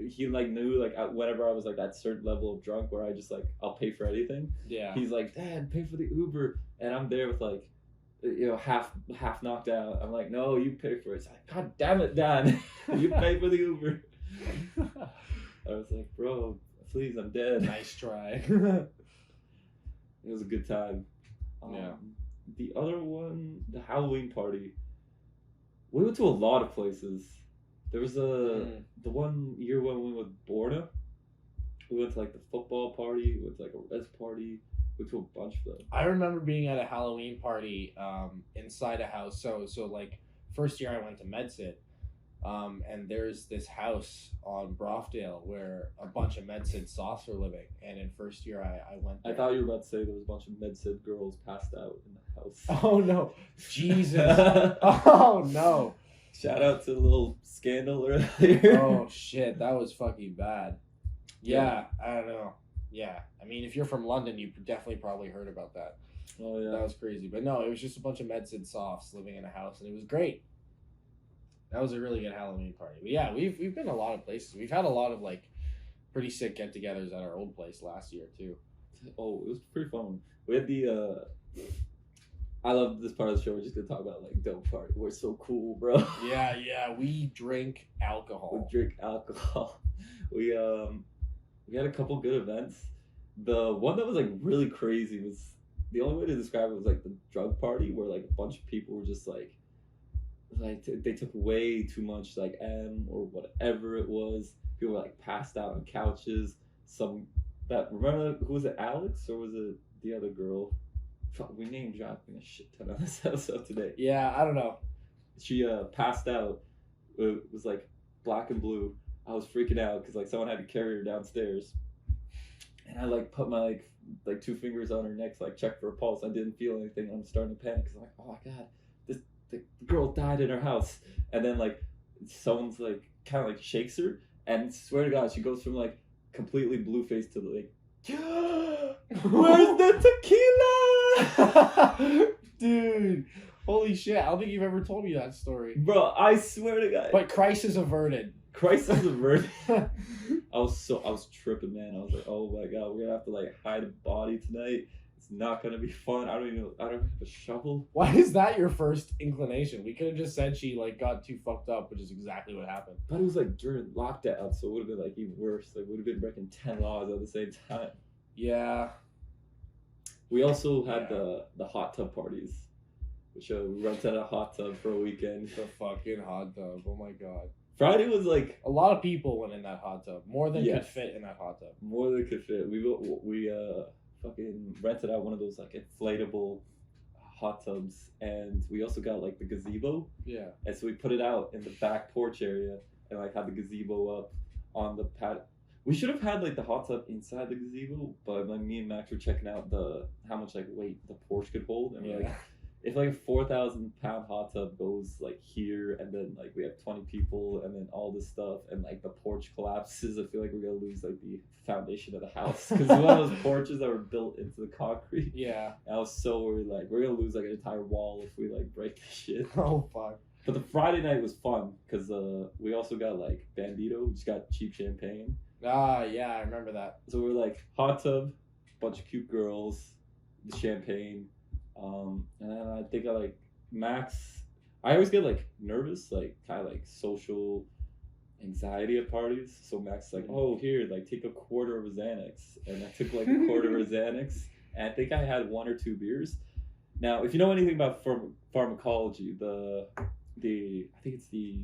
he like knew like whenever I was like that certain level of drunk where I just like I'll pay for anything. Yeah. He's like, Dad, pay for the Uber, and I'm there with like, half knocked out. I'm like, no, you pay for it. It's like, God damn it, Dad, you pay for the Uber. I was like, bro, please, I'm dead. Nice try. It was a good time. Yeah. The other one, the Halloween party. We went to a lot of places. There was the one year when we went with Borna. We went to like the football party. We went to like a res party. We went to a bunch of them. I remember being at a Halloween party inside a house. So like first year I went to MedSid, and there's this house on Brofdale where a bunch of MedSid sophs were living. And in first year I went there. I thought you were about to say there was a bunch of MedSid girls passed out in the house. Oh no, Jesus! Oh no! Shout out to the little scandal earlier. Oh shit, that was fucking bad. Yeah, I don't know. Yeah, I mean, if you're from London, you definitely probably heard about that. Oh yeah, that was crazy. But no, it was just a bunch of MedSid softs living in a house, and it was great. That was a really good Halloween party. But yeah, we've been a lot of places. We've had a lot of like pretty sick get-togethers at our old place last year too. Oh, it was pretty fun. We had the. I love this part of the show. We're just gonna talk about like dope party. We're so cool, bro. Yeah, we drink alcohol. We drink alcohol. We had a couple good events. The one that was like really crazy was the only way to describe it was like the drug party where like a bunch of people were just like they took way too much like M or whatever it was. People were like passed out on couches. Remember who was it, Alex or was it the other girl? We name dropping a shit ton on this episode today. Yeah, I don't know. She passed out. It was like black and blue. I was freaking out because like someone had to carry her downstairs, and I like put my like 2 fingers on her neck to like check for a pulse. I didn't feel anything. I'm starting to panic because I'm like, oh my god, the girl died in her house. And then like someone's like kind of like shakes her, and swear to God, she goes from like completely blue faced to like, where's the tequila? Dude, holy shit! I don't think you've ever told me that story, bro. I swear to God. But crisis averted. Crisis averted. I was tripping, man. I was like, oh my god, we're gonna have to like hide a body tonight. It's not gonna be fun. I don't even have a shovel. Why is that your first inclination? We could have just said she like got too fucked up, which is exactly what happened. But it was like during lockdown, so it would have been like even worse. Like would have been breaking 10 laws at the same time. Yeah. We also had the hot tub parties, which we rented a hot tub for a weekend. The fucking hot tub. Oh my god. Friday was like a lot of people went in that hot tub. More than could fit in that hot tub. More than could fit. We fucking rented out one of those like inflatable hot tubs, and we also got like the gazebo. Yeah. And so we put it out in the back porch area and like had the gazebo up on the pad. We should have had like the hot tub inside the gazebo, but like me and Max were checking out how much like weight the porch could hold, and we're like, if like a 4,000-pound hot tub goes like here, and then like we have 20 people, and then all this stuff, and like the porch collapses, I feel like we're gonna lose like the foundation of the house because one of those porches that were built into the concrete. Yeah. And I was so worried like we're gonna lose like an entire wall if we like break this shit. Oh fuck. But the Friday night was fun because we also got like Bandito, we just got cheap champagne. Ah, yeah, I remember that. So we're like hot tub, bunch of cute girls, the champagne. And then I think I like Max. I always get like nervous, like kind of like social anxiety at parties. So Max is like, oh, here, like take a quarter of a Xanax, and I took like a quarter of a Xanax, and I think I had 1 or 2 beers. Now, if you know anything about pharmacology, I think it's the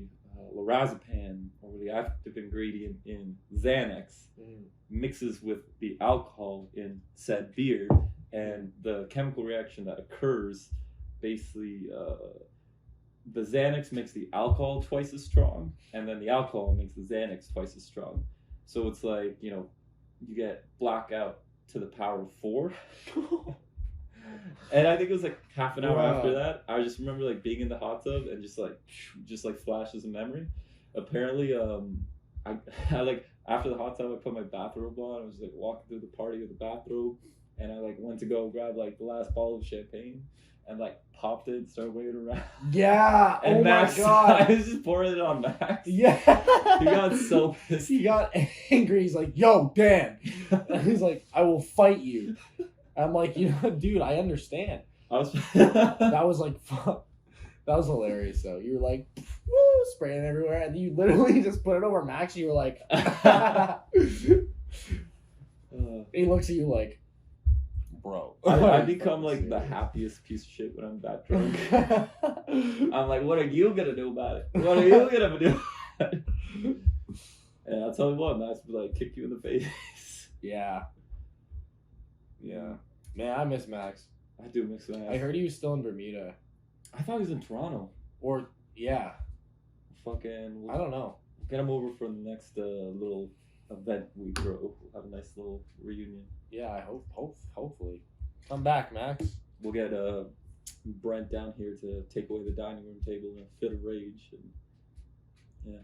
lorazepam, or the active ingredient in Xanax, mixes with the alcohol in said beer, and the chemical reaction that occurs, basically, the Xanax makes the alcohol twice as strong, and then the alcohol makes the Xanax twice as strong. So it's like, you get blackout to the power of 4. And I think it was like half an hour after that, I just remember like being in the hot tub and just like flashes of memory. Apparently, I like after the hot tub, I put my bathrobe on. I was like walking through the party with the bathrobe, and I like went to go grab like the last bottle of champagne, and like popped it, started waving around. Yeah. And Max, my God. I was just pouring it on Max. Yeah. He got so pissed. He got angry. He's like, "Yo, Dan." And he's like, "I will fight you." I'm like, dude, I understand. That was like, fuck. That was hilarious, though. You were like, woo, spraying everywhere, and you literally just put it over Max, and you were like, he looks at you like, bro. I become like the happiest piece of shit when I'm that drunk. I'm like, what are you gonna do about it? What are you gonna do about it? And I'll tell you what, Max would like kick you in the face. Yeah. Yeah. Man, I miss Max. I do miss Max. I heard he was still in Bermuda. I thought he was in Toronto. Or, yeah. Fucking... I don't know. Get him over for the next little event we throw. We'll have a nice little reunion. Yeah, I hopefully. Come back, Max. We'll get Brent down here to take away the dining room table in a fit of rage. And,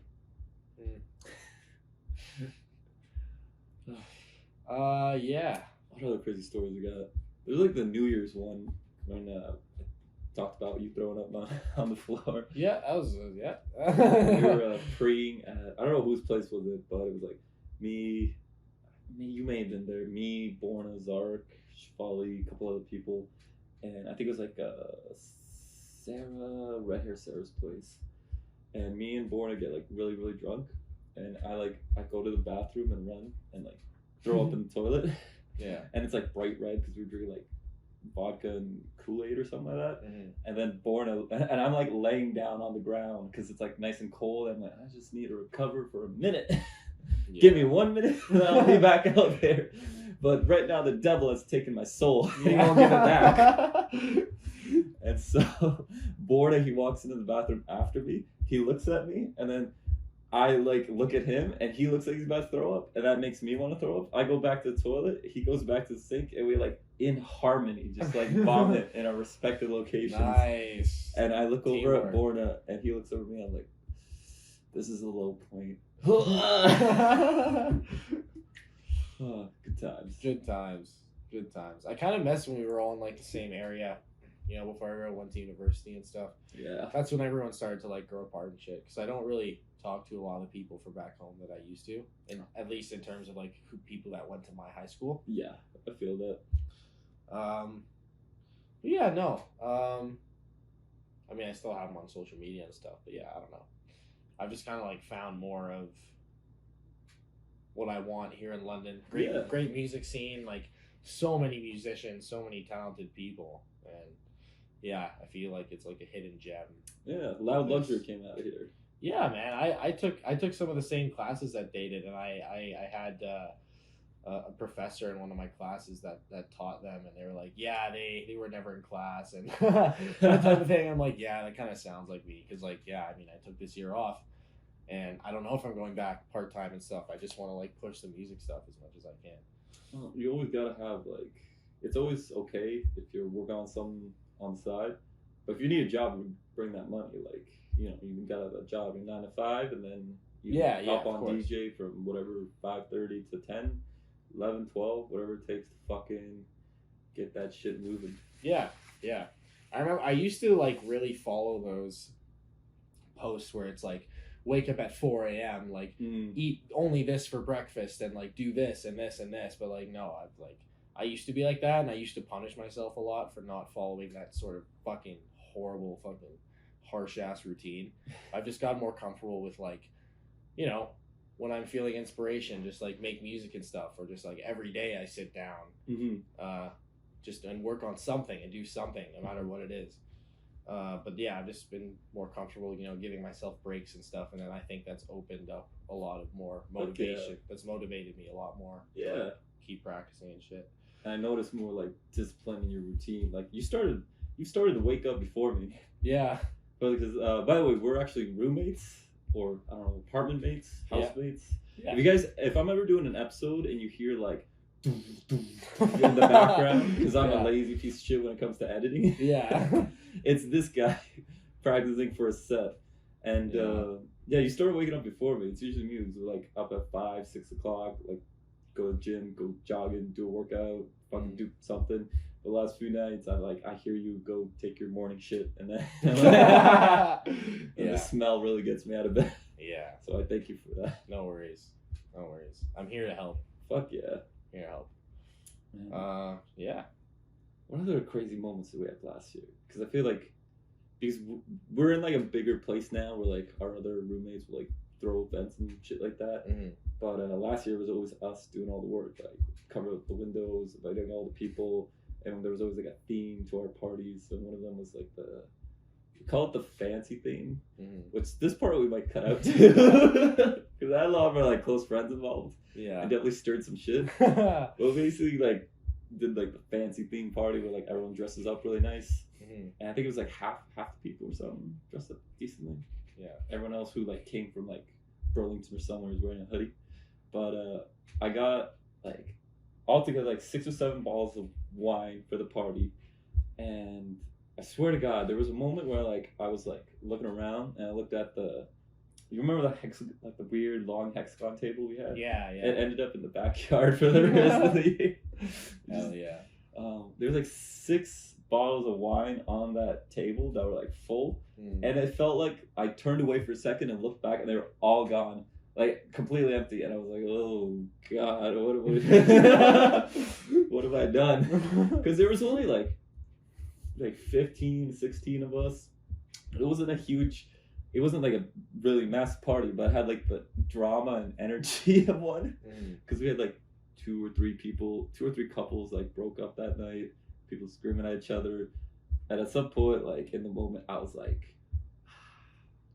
yeah. Yeah. What other crazy stories we got? There's like the New Year's one when I talked about you throwing up on the floor. Yeah, that was yeah. We were preying at, I don't know whose place was it, but it was like me, you may have been there, me, Borna, Zark, Shfali, a couple other people, and I think it was like Sarah, red hair Sarah's place, and me and Borna get like really, really drunk, and I go to the bathroom and run and like throw up in the toilet. Yeah. And it's like bright red because we drink like vodka and Kool-Aid or something like that. Mm-hmm. And then Borna, and I'm like laying down on the ground because it's like nice and cold. I'm like, I just need to recover for a minute. Yeah. Give me 1 minute and I'll be back out there. But right now the devil has taken my soul. He won't give it back. And so Borna, he walks into the bathroom after me. He looks at me and then I like look at him and he looks like he's about to throw up, and that makes me want to throw up. I go back to the toilet, he goes back to the sink, and we like in harmony just like vomit in our respective locations. Nice. And I look over at Borna and he looks over at me, I'm like, this is a low point. Oh, good times. Good times. Good times. I kind of miss when we were all in like the same area, before everyone went to university and stuff. Yeah. That's when everyone started to like grow apart and shit, because I don't really talk to a lot of the people from back home that I used to, and at least in terms of like people that went to my high school. Yeah, I feel that. Yeah, no. I mean, I still have them on social media and stuff, but yeah, I don't know. I've just kind of like found more of what I want here in London. Great music scene, like so many musicians, so many talented people, and yeah, I feel like it's like a hidden gem. Yeah, Loud Luxury came out of here. Yeah, man. I took some of the same classes that they did, and I had a professor in one of my classes that taught them, and they were like, yeah, they were never in class, and that type of thing. I'm like, yeah, that kind of sounds like me, because like, yeah, I mean, I took this year off, and I don't know if I'm going back part-time and stuff. I just want to like push the music stuff as much as I can. Well, you always gotta have like, it's always okay if you're working on something on the side, but if you need a job, bring that money, like. You gotta have a job in 9 to 5, and then you hop on DJ from whatever 5:30 to 10, 11, 12, whatever it takes to fucking get that shit moving. Yeah. I remember I used to like really follow those posts where it's like wake up at 4 a.m. like eat only this for breakfast and like do this and this and this, but like no, I used to be like that, and I used to punish myself a lot for not following that sort of fucking horrible fucking harsh ass routine. I've just gotten more comfortable with like, you know, when I'm feeling inspiration, just like make music and stuff, or just like every day I sit down, just and work on something and do something, no matter what it is. But yeah, I've just been more comfortable, you know, giving myself breaks and stuff, and then I think that's opened up a lot of more motivation. That's motivated me a lot more. Yeah. To, like, keep practicing and shit. And I noticed more like discipline in your routine. Like you started to wake up before me. Yeah. But because by the way, we're actually roommates, or I don't know, apartment mates, housemates. Yeah. If I'm ever doing an episode and you hear like in the background, because I'm a lazy piece of shit when it comes to editing. Yeah. It's this guy practicing for a set. And you started waking up before me. It's usually me who's like up at 5, 6 o'clock, like go to the gym, go jogging, do a workout, fucking do something. The last few nights, I hear you go take your morning shit, and then the smell really gets me out of bed. Yeah. So I thank you for that. No worries. No worries. I'm here to help. Fuck yeah. Here to help. Yeah. What other crazy moments did we have last year? Because I feel like, because we're in like a bigger place now, where like our other roommates will like throw events and shit like that. Mm-hmm. But last year was always us doing all the work, like cover up the windows, inviting all the people, and there was always like a theme to our parties. And one of them was like we call it the fancy theme, which this part we might cut out too, because I had a lot of our like close friends involved. Yeah, I definitely stirred some shit. But basically, like, did like the fancy theme party where like everyone dresses up really nice, and I think it was like half the people or something dressed up decently. Yeah, everyone else who like came from like Burlington or somewhere was wearing a hoodie. But I got like altogether like 6 or 7 bottles of wine for the party, and I swear to God, there was a moment where like I was like looking around and I looked at you remember the weird long hexagon table we had? Yeah. It ended up in the backyard for the rest of the year. Hell yeah. There was like 6 bottles of wine on that table that were like full, and it felt like I turned away for a second and looked back and they were all gone. Like completely empty, and I was like, "Oh God, what have I done?" Because there was only like 15, 16 of us. It wasn't like a really mass party, but it had like the drama and energy of one. Because we had like 2 or 3 couples like broke up that night. People screaming at each other, and at some point, like in the moment, I was like,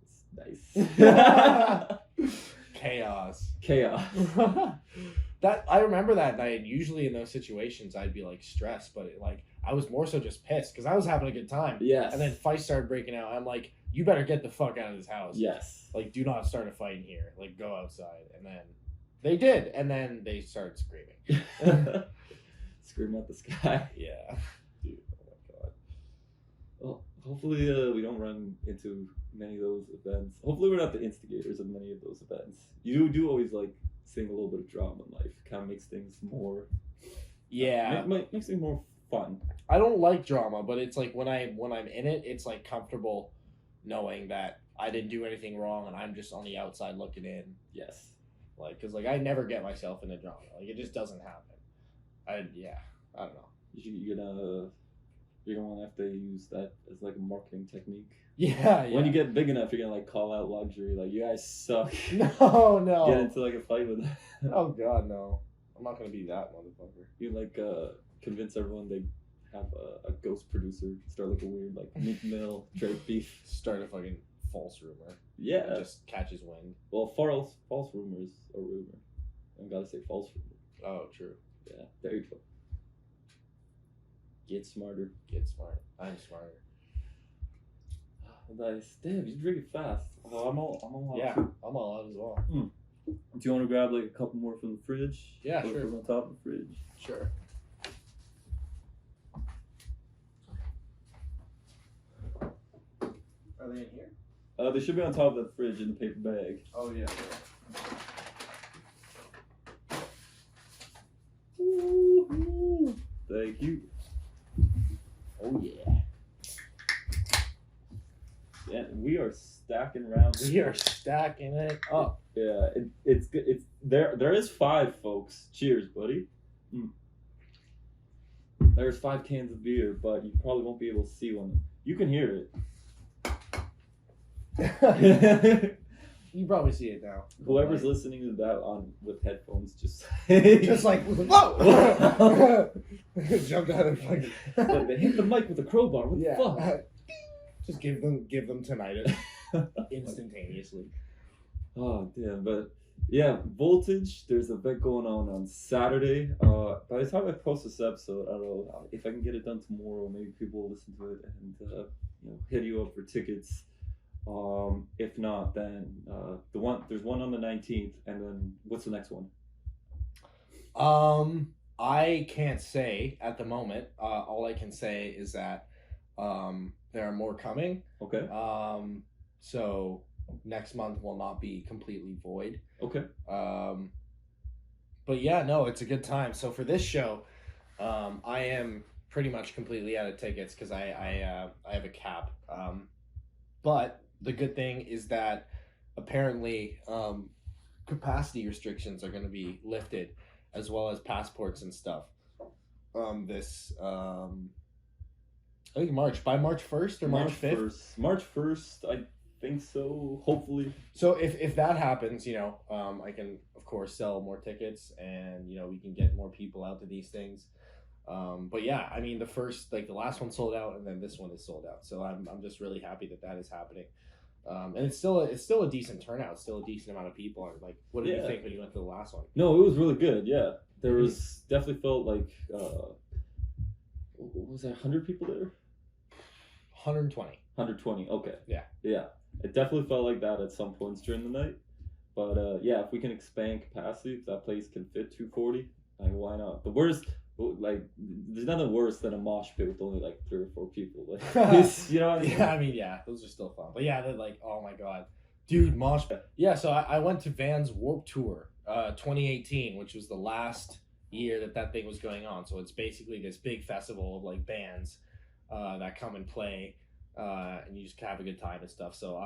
"It's nice." Chaos. That I remember that night. Usually in those situations, I'd be like stressed, but I was more so just pissed because I was having a good time. Yes. And then fights started breaking out. I'm like, you better get the fuck out of this house. Yes. Like, do not start a fight in here. Like, go outside. And then they did, and then they started screaming. Scream at the sky. Yeah. Dude, oh my God. Well, hopefully we don't run into many of those events. Hopefully we're not the instigators of many of those events. You do always like seeing a little bit of drama in life. Kind of makes things more. Yeah. Makes things more fun. I don't like drama, but it's like when I'm in it, it's like comfortable knowing that I didn't do anything wrong and I'm just on the outside looking in. Yes. Like, cause like I never get myself into drama. Like it just doesn't happen. I don't know. You're gonna want to have to use that as like a marketing technique. Yeah. When you get big enough, you're gonna like call out luxury, like, "You guys suck." No. Get into like a fight with them. Oh God, no. I'm not gonna be that motherfucker. You like convince everyone they have a ghost producer, start like a weird like Meek Mill, Drake beef. Start a fucking false rumor. Yeah. And just catches wind. Well, false rumors a rumor. I gotta say false rumor. Oh, true. Yeah, there you go. Get smarter. Get smart. I'm smarter. Nice. Damn, you drink it fast. Oh, I'm all out. Yeah, too. I'm all out as well. Do you want to grab like a couple more from the fridge? Yeah, Put sure. From the top of the fridge. Sure. Are they in here? They should be on top of the fridge in the paper bag. Oh yeah. Woo-hoo. Thank you. Oh yeah. Yeah, we are stacking rounds. We are stacking it up. Yeah, it's good. It's there is 5, folks. Cheers, buddy. There's 5 cans of beer, but you probably won't be able to see one. You can hear it. You probably see it now. Whoever's listening to that on with headphones, just like whoa, jumped out of fucking. Like they hit the mic with a crowbar. What the fuck? Just give them tinnitus instantaneously. Oh damn! But yeah, Voltage. There's a bet going on Saturday. By the time I post this episode, I don't know if I can get it done tomorrow. Maybe people will listen to it and hit you up for tickets. If not, then there's one on the 19th, and then what's the next one? I can't say at the moment. All I can say is that there are more coming. Okay. So next month will not be completely void. Okay. But yeah, no, it's a good time. So for this show, I am pretty much completely out of tickets because I have a cap. But the good thing is that apparently capacity restrictions are going to be lifted, as well as passports and stuff. I think by March 1st or March 5th. March 1st, I think so. Hopefully. So if that happens, I can of course sell more tickets, and we can get more people out to these things. But yeah, I mean the last one sold out, and then this one is sold out. So I'm just really happy that is happening. And it's still a decent turnout, still a decent amount of people. Like, what did you think when you went to the last one? No, it was really good. Yeah, there was definitely felt like what was that, 100 people there? 120. 120. Okay. Yeah. Yeah, it definitely felt like that at some points during the night. But yeah, if we can expand capacity, if that place can fit 240, like why not? The worst. Like, there's nothing worse than a mosh pit with only like 3 or 4 people. Like, what I mean? Yeah, I mean, yeah, those are still fun. But yeah, they're like, oh my god, dude, mosh pit. Yeah, so I went to Van's Warped Tour, 2018, which was the last year that thing was going on. So it's basically this big festival of like bands that come and play, and you just have a good time and stuff. So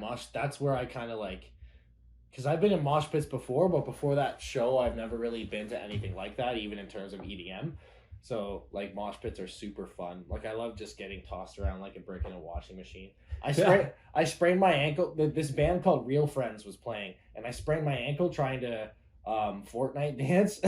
mosh. That's where I kind of like. Because I've been in mosh pits before, but before that show, I've never really been to anything like that, even in terms of EDM. So, like, mosh pits are super fun. Like, I love just getting tossed around like a brick in a washing machine. I sprained my ankle. This band called Real Friends was playing, and I sprained my ankle trying to Fortnite dance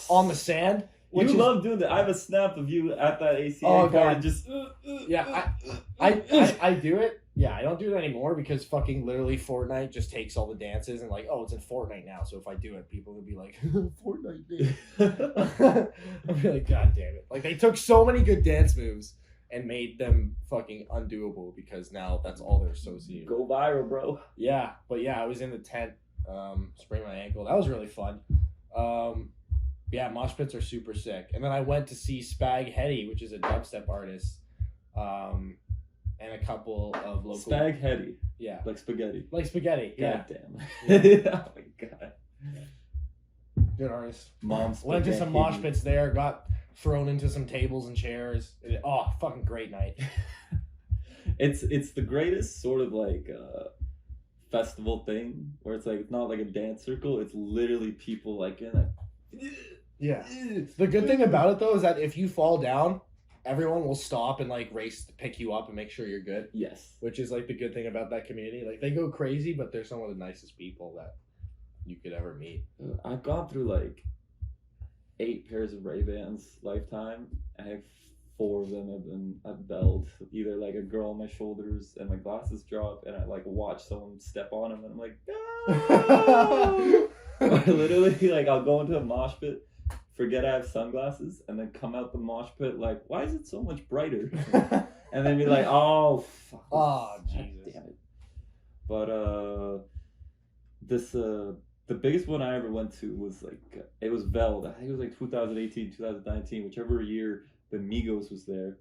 on the sand. Love doing that. I have a snap of you at that ACA party. Just yeah, I do it. Yeah, I don't do it anymore because fucking literally Fortnite just takes all the dances and like, oh, it's in Fortnite now. So if I do it, people will be like, Fortnite dance. I'll be like, god damn it. Like, they took so many good dance moves and made them fucking undoable because now that's all they're associated with. Go viral, bro. Yeah, but yeah, I was in the tent, sprained my ankle. That was really fun. Yeah, mosh pits are super sick. And then I went to see Spag Hetty, which is a dubstep artist. And a couple of local... Spag Hetty. Yeah. Like spaghetti. Like spaghetti, yeah. God damn. Yeah. Oh my god. Good artist. Mom's went to some mosh pits there, got thrown into some tables and chairs. Fucking great night. It's the greatest sort of like festival thing where it's like, it's not like a dance circle, it's literally people like in a... Yeah. The good thing about it though is that if you fall down, everyone will stop and like race to pick you up and make sure you're good. Yes. Which is like the good thing about that community. Like, they go crazy, but they're some of the nicest people that you could ever meet. I've gone through like 8 pairs of Ray-Bans lifetime. I have 4 of them I've belled. Either like a girl on my shoulders and my glasses drop and I like watch someone step on them and I'm like, no! Or literally like I'll go into a mosh pit, forget I have sunglasses, and then come out the mosh pit like, why is it so much brighter? And then be like, oh, fuck. Oh, Jesus. Damn it. But the biggest one I ever went to was like, it was Veld. I think it was like 2018, 2019, whichever year the Migos was there.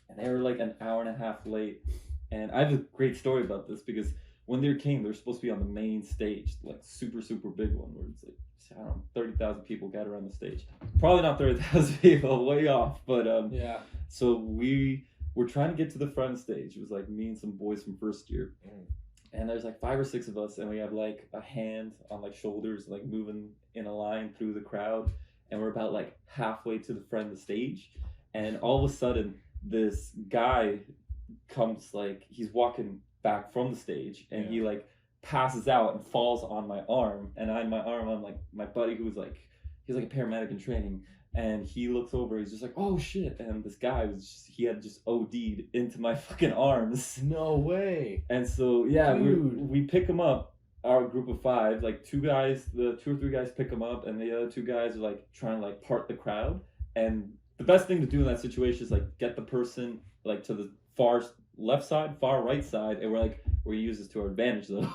And they were like an hour and a half late. And I have a great story about this because when they came, they're supposed to be on the main stage, like super, super big one where it's like, I don't know, 30,000 people gather on the stage. Probably not 30,000 people, way off. But yeah. So we were trying to get to the front stage. It was like me and some boys from first year. And there's like 5 or 6 of us, and we have like a hand on like shoulders, like moving in a line through the crowd. And we're about like halfway to the front of the stage. And all of a sudden, this guy comes, like, he's walking back from the stage, and he like passes out and falls on my arm, and I had my arm on like my buddy who's like, he's like a paramedic in training, and he looks over, he's just like, oh shit, and this guy was just, he had just OD'd into my fucking arms. No way. And so yeah, we pick him up, our group of 5, like 2 guys, the 2 or 3 guys pick him up, and the other 2 guys are like trying to like part the crowd. And the best thing to do in that situation is like get the person like to the far left side, far right side, and we use this to our advantage though.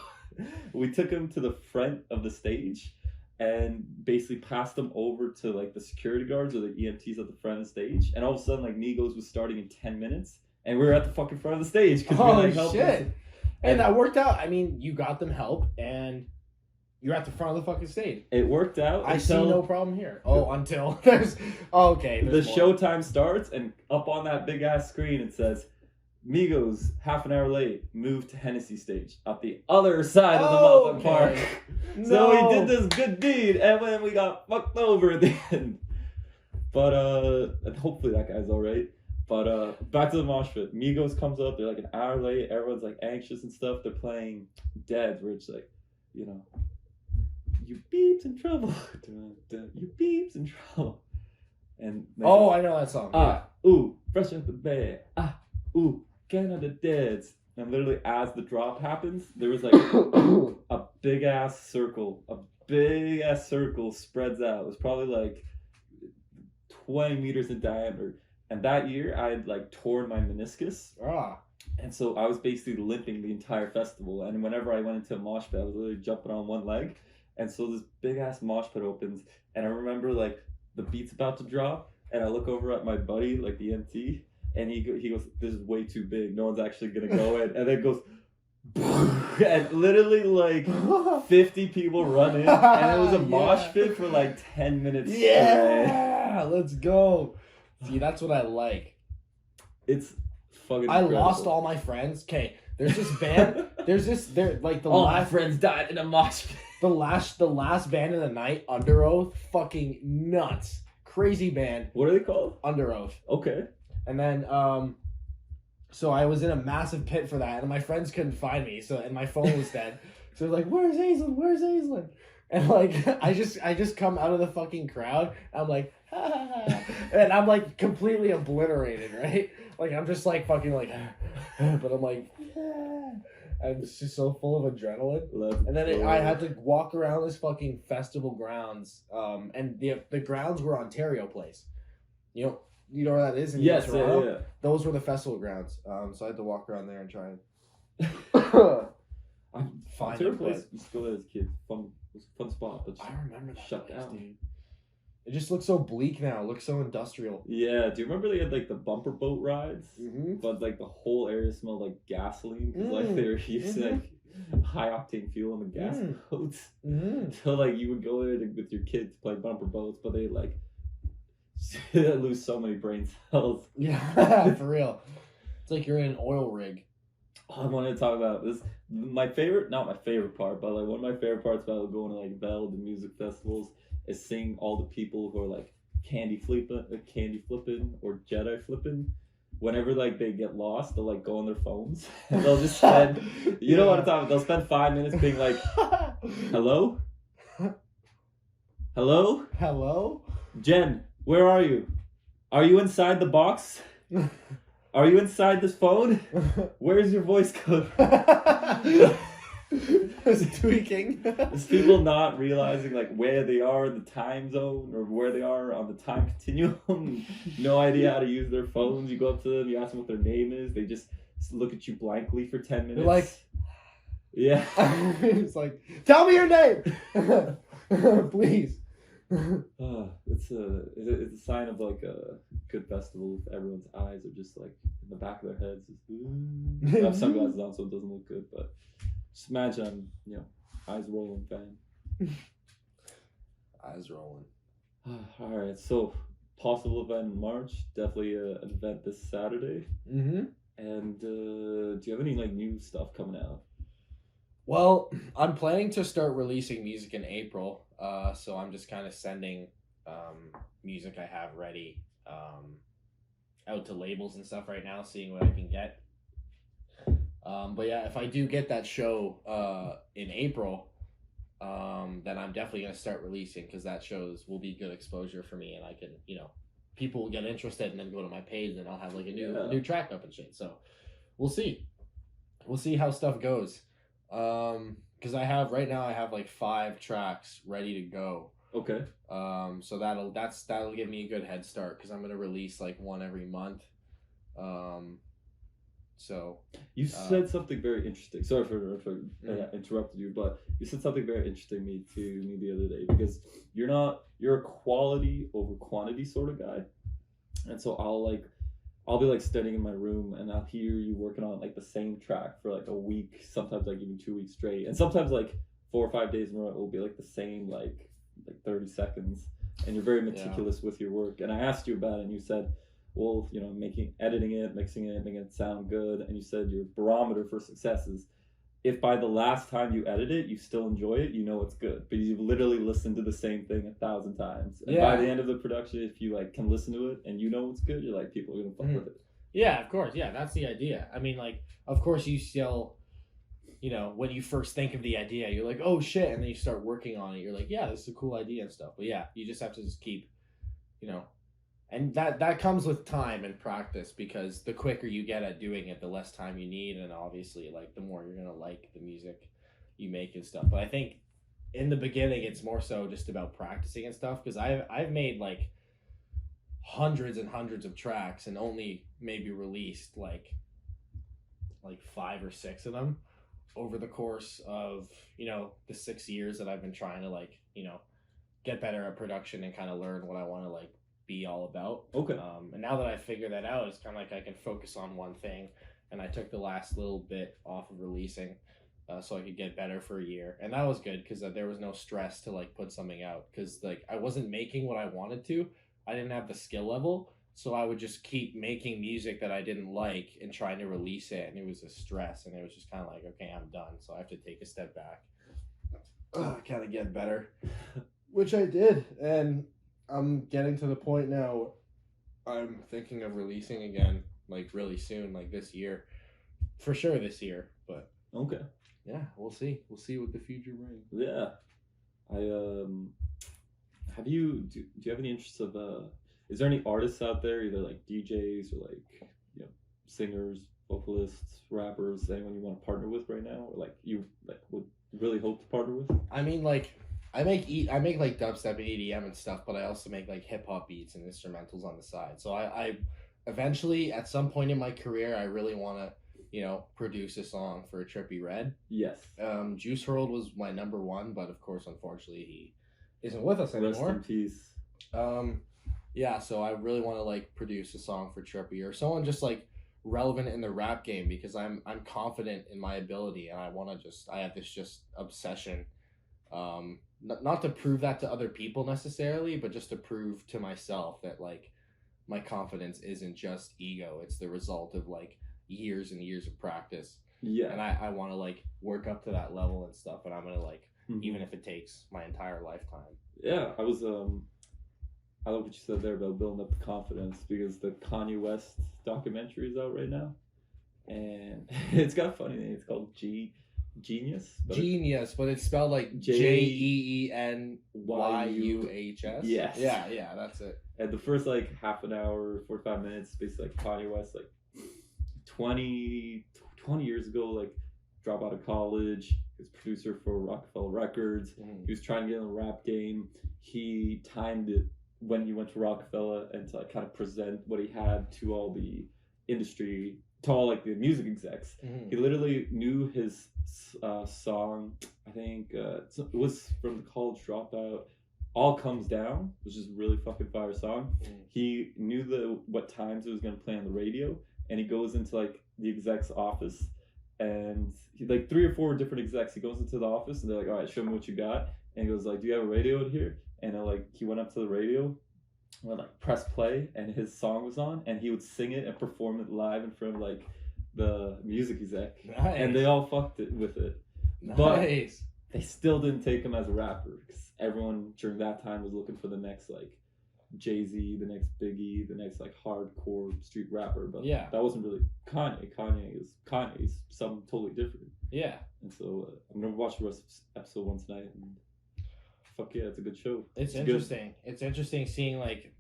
We took him to the front of the stage and basically passed them over to like the security guards or the EMTs at the front of the stage. And all of a sudden, like Migos was starting in 10 minutes, and we were at the fucking front of the stage because we were like helping. Shit! And that worked out. I mean, you got them help, and you're at the front of the fucking stage. It worked out. I see no problem here. Oh, until there's okay. The showtime starts, and up on that big ass screen it says, Migos, half an hour late, moved to Hennessy stage at the other side of the Melbourne Park. No. So we did this good deed, and then we got fucked over at the end. But hopefully that guy's all right. But back to the mosh pit. Migos comes up. They're like an hour late. Everyone's like anxious and stuff. They're playing Dead, where it's like, you know, you beeps in trouble. You beeps in trouble. And I know that song. Ooh, fresh out the bed. Ooh, get out the deads. And literally as the drop happens, there was like a big ass circle. A big ass circle spreads out. It was probably like 20 meters in diameter. And that year I had like torn my meniscus. And so I was basically limping the entire festival. And whenever I went into a mosh pit, I was literally jumping on one leg. And so this big ass mosh pit opens. And I remember like the beat's about to drop. And I look over at my buddy, like the MT. And he goes, this is way too big. No one's actually going to go in. And then it goes, and literally like 50 people run in. And it was a mosh pit for like 10 minutes. Yeah, let's go. See, that's what I like. It's fucking I incredible. lost all my friends. Okay, there's this band. All my friends died in a mosh pit. The last band of the night, Under Oath, fucking nuts. Crazy band. What are they called? Under Oath. Okay. And then, so I was in a massive pit for that, and my friends couldn't find me, and my phone was dead. So they're like, where's Aislin? Where's Aislin? And like, I just come out of the fucking crowd, and I'm like, ha, ha, ha. And I'm like completely obliterated, right? Like, I'm just like fucking like, but I'm like, yeah. I'm just so full of adrenaline. And then I had to walk around this fucking festival grounds, and the grounds were Ontario Place. You know where that is in Toronto? Yeah. Those were the festival grounds. So I had to walk around there and try and find a place. You still there as a kid. It was a fun spot, but I remember that shut place, down. Dude. It just looks so bleak now. It looks so industrial. Yeah. Do you remember they had like the bumper boat rides? Mm-hmm. But like the whole area smelled like gasoline because like they were using like high octane fuel on the gas boats. Mm-hmm. So like you would go there with your kids to play bumper boats, but they like lose so many brain cells. Yeah, for real. It's like you're in an oil rig. I wanted to talk about this. My favorite, not my favorite part, but like one of my favorite parts about going to like Veld and music festivals is seeing all the people who are like candy flipping or Jedi flipping. Whenever like they get lost, they'll like go on their phones and they'll just spend, you know what I'm talking about, they'll spend 5 minutes being like, hello? Hello? Hello? Jen, where are you? Are you inside the box? Are you inside this phone? Where's your voice code? It's tweaking. There's people not realizing like where they are in the time zone or where they are on the time continuum. No idea how to use their phones. You go up to them, you ask them what their name is. They just look at you blankly for 10 minutes. They're like, yeah. It's like, tell me your name, please. It's a sign of like a good festival if everyone's eyes are just like in the back of their heads. I have sunglasses on so it doesn't look good, but just imagine I'm, eyes rolling fan. Eyes rolling. All right, so possible event in March, definitely an event this Saturday. Mm-hmm. And do you have any like new stuff coming out? Well, I'm planning to start releasing music in April, so I'm just kind of sending music I have ready out to labels and stuff right now, seeing what I can get. But yeah, if I do get that show in April, then I'm definitely gonna start releasing, because that will be good exposure for me, and I can, people will get interested and then go to my page, and I'll have like a new track up and shit. So we'll see how stuff goes. Because right now I have like 5 tracks ready to go. Okay. So that'll give me a good head start, because I'm gonna release like one every month. So you said something very interesting. Sorry for interrupted you, but you said something very interesting to me the other day, because you're a quality over quantity sort of guy, and so I'll be like studying in my room, and I'll hear you working on like the same track for like a week, sometimes like even 2 weeks straight, and sometimes like 4 or 5 days in a row it will be like the same like 30 seconds, and you're very meticulous with your work. And I asked you about it, and you said, well, editing it, mixing it, making it sound good, and you said your barometer for success is if by the last time you edit it, you still enjoy it, it's good. But you've literally listened to the same thing 1,000 times. And by the end of the production, if you like can listen to it and it's good, you're like, people are gonna fuck with it. Yeah, of course. Yeah, that's the idea. I mean, like, of course you still, when you first think of the idea, you're like, oh shit, and then you start working on it. You're like, yeah, this is a cool idea and stuff. But yeah, you just have to just keep, and that comes with time and practice, because the quicker you get at doing it, the less time you need, and obviously like the more you're gonna like the music you make and stuff. But I think in the beginning it's more so just about practicing and stuff, because I've made like hundreds and hundreds of tracks and only maybe released like 5 or 6 of them over the course of the 6 years that I've been trying to get better at production and kind of learn what I want to be all about. Okay. And now that I figured that out, it's kind of like I can focus on one thing, and I took the last little bit off of releasing so I could get better for a year, and that was good, because there was no stress to put something out, because I wasn't making what I wanted to. I didn't have the skill level, so I would just keep making music that I didn't like and trying to release it, and it was a stress, and it was just kind of like, okay, I'm done, so I have to take a step back, kind of get better, which I did, and I'm getting to the point now I'm thinking of releasing again, really soon, this year. For sure this year, but... Okay. Yeah, we'll see. We'll see what the future brings. Yeah. Do you have any interests of, is there any artists out there, either DJs or singers, vocalists, rappers, anyone you want to partner with right now, or you would really hope to partner with? I mean, I make dubstep and EDM and stuff, but I also make hip hop beats and instrumentals on the side. So I eventually, at some point in my career, I really want to, produce a song for Trippie Redd. Yes. Juice WRLD was my number 1, but of course, unfortunately, he isn't with us anymore. Rest in peace. Yeah, so I really want to produce a song for Trippie, or someone just relevant in the rap game, because I'm confident in my ability, and I have this just obsession. Not to prove that to other people necessarily, but just to prove to myself that my confidence isn't just ego. It's the result of years and years of practice. Yeah. And I want to work up to that level and stuff, and I'm gonna even if it takes my entire lifetime. Yeah, I love what you said there about building up the confidence, because the Kanye West documentary is out right now, and it's got a funny name. It's called Genius. But it's spelled JEENYUHS. Yes. Yeah, that's it. And the first half an hour, 45 minutes, basically Kanye West 20 years ago, drop out of college, he was producer for Rockefeller Records. He was trying to get in the rap game. He timed it when he went to Rockefeller and to kind of present what he had to all the industry, to all the music execs. He literally knew his song, I think it was from the College Dropout, All Comes Down, which is a really fucking fire song. He knew what times it was going to play on the radio, and he goes into the exec's office, and he 3 or 4 different execs, he goes into the office, and they're like, all right, show me what you got. And he goes do you have a radio in here? And he went up to the radio, went press play, and his song was on, and he would sing it and perform it live in front of the music exec. Nice. And they all fucked it with it. Nice. But they still didn't take him as a rapper, because everyone during that time was looking for the next Jay-Z, the next Biggie, the next like hardcore street rapper, but Yeah. that wasn't really Kanye. Kanye's something totally different. Yeah. And so I'm gonna watch the rest of episode 1 tonight, and fuck yeah, it's a good show. It's interesting. Good. It's interesting seeing like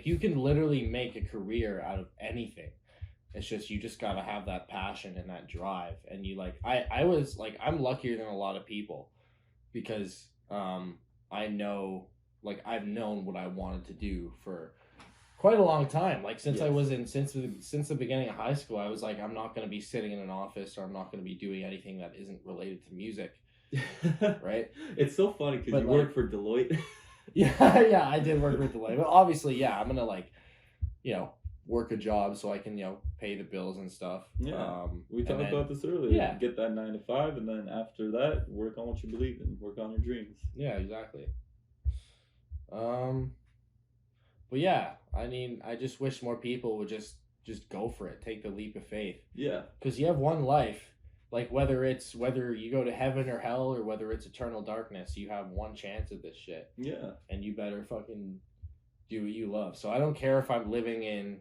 you can literally make a career out of anything. It's just you just gotta have that passion and that drive, and you like I was like I'm luckier than a lot of people because I know like I've known what I wanted to do for quite a long time. Like since I was since the beginning of high school, I was like I'm not gonna be sitting in an office, or I'm not gonna be doing anything that isn't related to music. Right? It's so funny because you work for Deloitte. yeah, I did work for Deloitte, but obviously, yeah, I'm gonna like, work a job so I can pay the bills and stuff. Yeah, we talked about this earlier. Yeah, get that 9 to 5, and then after that, work on what you believe in, work on your dreams. Yeah, exactly. But yeah, I mean, I just wish more people would just go for it, take the leap of faith. Yeah, because you have one life. Like whether you go to heaven or hell, or whether it's eternal darkness, you have one chance at this shit. Yeah, and you better fucking do what you love. So I don't care if I'm living in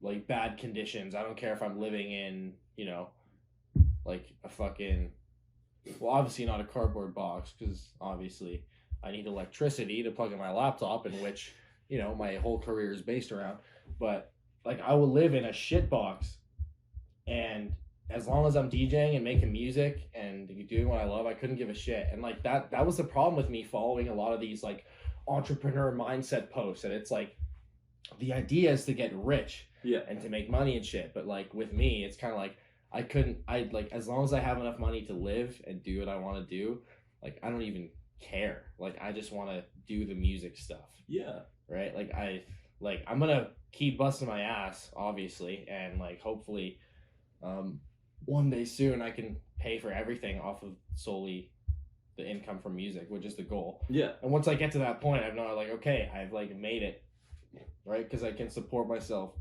like bad conditions. I don't care if I'm living in like a fucking, well, obviously not a cardboard box, because obviously I need electricity to plug in my laptop, in which my whole career is based around. But like I will live in a shit box, and as long as I'm DJing and making music and doing what I love, I couldn't give a shit. And like that was the problem with me following a lot of these like entrepreneur mindset posts. And it's like the idea is to get rich, and to make money and shit. But like with me, it's kind of like I like as long as I have enough money to live and do what I want to do, like I don't even care. Like I just want to do the music stuff. Yeah. Right. Like I'm gonna keep busting my ass, obviously, and like hopefully, one day soon I can pay for everything off of solely the income from music, which is the goal. Yeah. And once I get to that point, I've known like, okay, I've like made it, right? Because I can support myself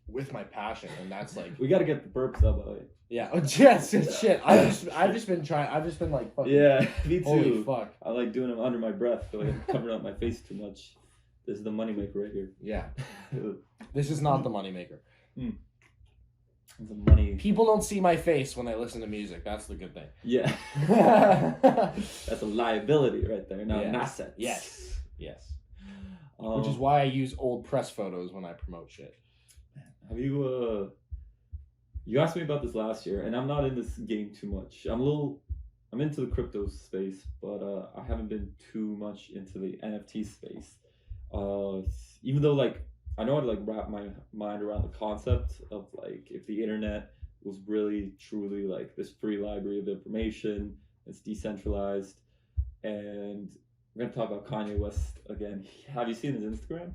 with my passion, and that's like we got to get the burps up. Yeah. Oh, yes. Shit. I've just been trying. I've just been like, fucking. Yeah, me too. Holy fuck. I like doing them under my breath, so I'm covering up my face too much. This is the moneymaker right here. Yeah. This is not the moneymaker. The money. People don't see my face when they listen to music. That's the good thing. Yeah. That's a liability right there, not an asset. Yes. Which is why I use old press photos when I promote shit. Have you you asked me about this last year, and I'm not in this game too much. I'm into the crypto space, but I haven't been too much into the NFT space. Even though like I know how to like wrap my mind around the concept of like if the internet was really truly like this free library of information, it's decentralized, and we're gonna talk about Kanye West again. Have you seen his Instagram?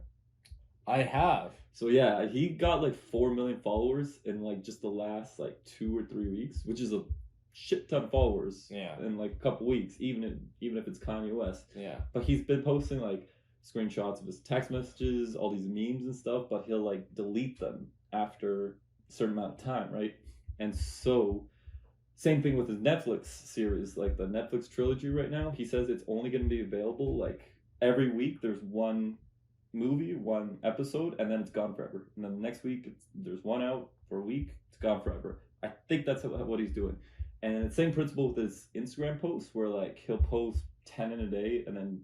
I have. So yeah, he got like 4 million followers in like just the last like 2 or 3 weeks, which is a shit ton of followers. Yeah. In like a couple weeks, even if it's Kanye West. Yeah. But he's been posting like screenshots of his text messages, all these memes and stuff, but he'll like delete them after a certain amount of time, right? And so same thing with his Netflix series, like the Netflix trilogy right now. He says it's only going to be available like every week. There's one movie, one episode, and then it's gone forever. And then the next week there's one out for a week, it's gone forever. I think that's what he's doing. And the same principle with his Instagram posts, where like he'll post 10 in a day and then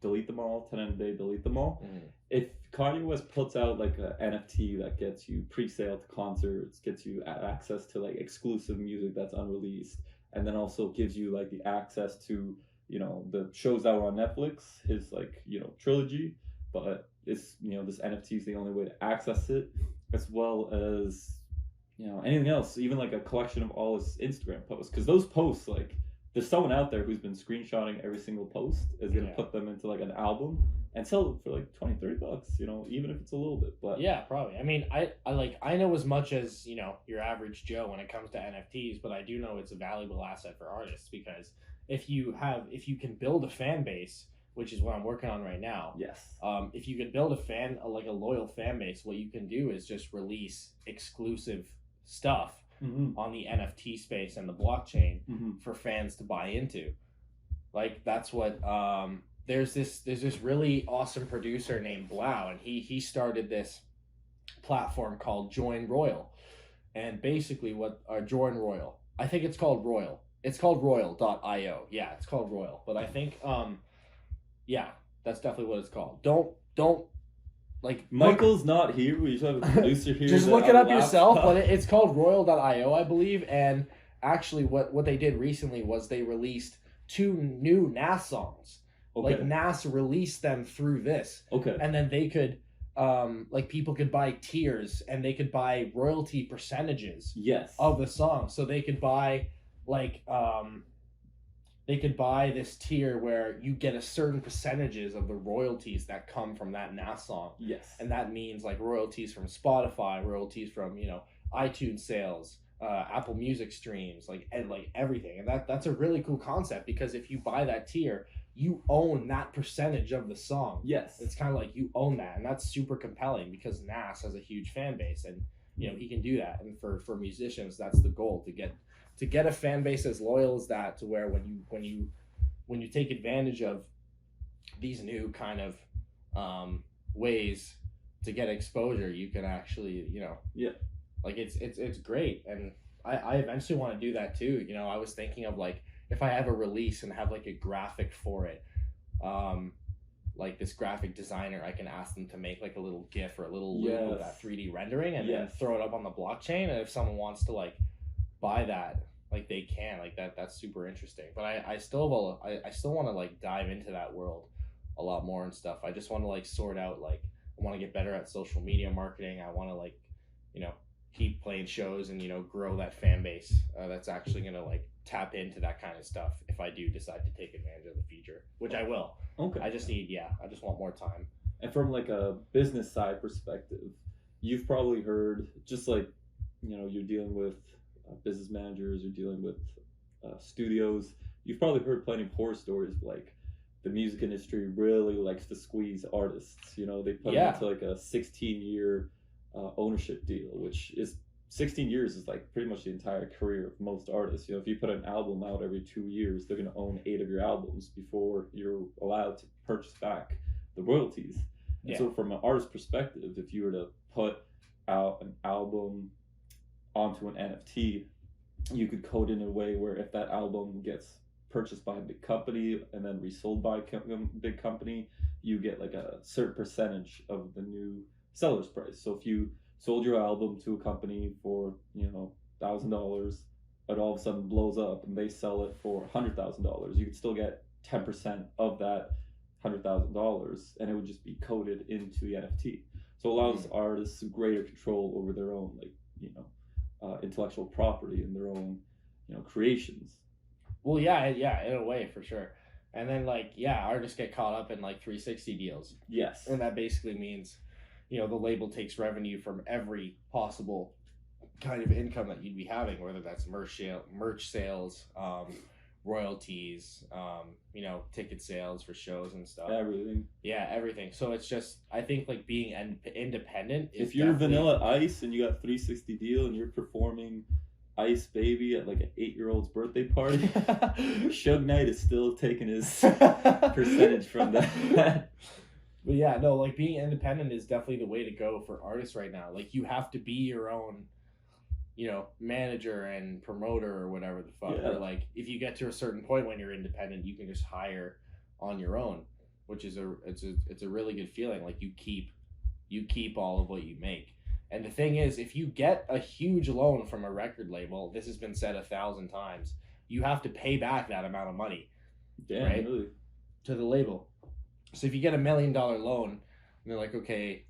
delete them all, 10 in a day, delete them all. If Kanye West puts out like an NFT that gets you pre-sale to concerts, gets you access to like exclusive music that's unreleased, and then also gives you like the access to the shows that were on Netflix, his like trilogy, but it's this NFT is the only way to access it, as well as anything else, even like a collection of all his Instagram posts, because those posts, like there's someone out there who's been screenshotting every single post, is gonna put them into like an album and sell it for like $20-$30, even if it's a little bit. But yeah, probably. I mean, I know as much as your average Joe when it comes to NFTs, but I do know it's a valuable asset for artists, because if you can build a fan base, which is what I'm working on right now. Yes. If you can build a loyal fan base, what you can do is just release exclusive stuff on the NFT space and the blockchain for fans to buy into. Like that's what there's this really awesome producer named Blau, and he started this platform called Join Royal, and basically Join Royal. I think it's called Royal. It's called Royal.io. Yeah, it's called Royal. But I think yeah, that's definitely what it's called. Don't like Michael's not here. We just have a producer here. Just look it up yourself. But it's called Royal.io, I believe. And actually, what they did recently was they released 2 new NAS songs. Okay. Like NAS released them through this. Okay. And then they could, like people could buy tiers and they could buy royalty percentages. Yes. Of the song, so they could buy like they could buy this tier where you get a certain percentages of the royalties that come from that NAS song. Yes. And that means like royalties from Spotify, royalties from, you know, iTunes sales, Apple Music streams, like everything. And that's a really cool concept, because if you buy that tier, you own that percentage of the song. Yes. It's kind of like you own that, and that's super compelling because Nas has a huge fan base, and you know he can do that. And for musicians, that's the goal, to get a fan base as loyal as that, to where when you take advantage of these new kind of ways to get exposure, you can actually, you know, like it's great. And I eventually want to do that too. You know, I was thinking of like, if I have a release and have like a graphic for it, like this graphic designer, I can ask them to make like a little GIF or a little loop of that 3D rendering, and then throw it up on the blockchain. And if someone wants to like buy that, like they can, like that's super interesting. But I still want to like dive into that world a lot more and stuff. I just want to like sort out, like I want to get better at social media marketing. I want to like, you know, keep playing shows and, you know, grow that fan base that's actually going to like tap into that kind of stuff if I do decide to take advantage of the feature, which I will. Okay. I just want more time. And from like a business side perspective, you've probably heard, just like, you know, you're dealing with business managers, you're dealing with studios, you've probably heard plenty of horror stories, like the music industry really likes to squeeze artists. You know, they put them into like a 16-year ownership deal, which is 16 years is like pretty much the entire career of most artists. You know, if you put an album out every 2 years, they're going to own 8 of your albums before you're allowed to purchase back the royalties. And so from an artist perspective, if you were to put out an album onto an NFT, you could code it in a way where if that album gets purchased by a big company and then resold by a big company, you get like a certain percentage of the new seller's price. So if you sold your album to a company for, you know, $1,000, but all of a sudden blows up and they sell it for $100,000, you could still get 10% of that $100,000, and it would just be coded into the NFT. So it allows artists greater control over their own, like, you know, intellectual property and their own, you know, creations. Well, yeah, in a way, for sure. And then, like, artists get caught up in like 360 deals. Yes. And that basically means, you know, the label takes revenue from every possible kind of income that you'd be having, whether that's merch sales, royalties, you know, ticket sales for shows and stuff. Everything. Yeah, everything. So it's just, I think like being independent is, if you're Vanilla Ice and you got a 360 deal and you're performing Ice Baby at like an 8-year-old's birthday party, Suge Knight is still taking his percentage from that. But yeah, no, like being independent is definitely the way to go for artists right now. Like you have to be your own, you know, manager and promoter or whatever the fuck. Or like if you get to a certain point when you're independent, you can just hire on your own, which is it's a really good feeling. Like you keep all of what you make. And the thing is, if you get a huge loan from a record label, this has been said 1,000 times, you have to pay back that amount of money. Damn, right? Really? To the label. So if you get $1 million loan, and they're like, okay,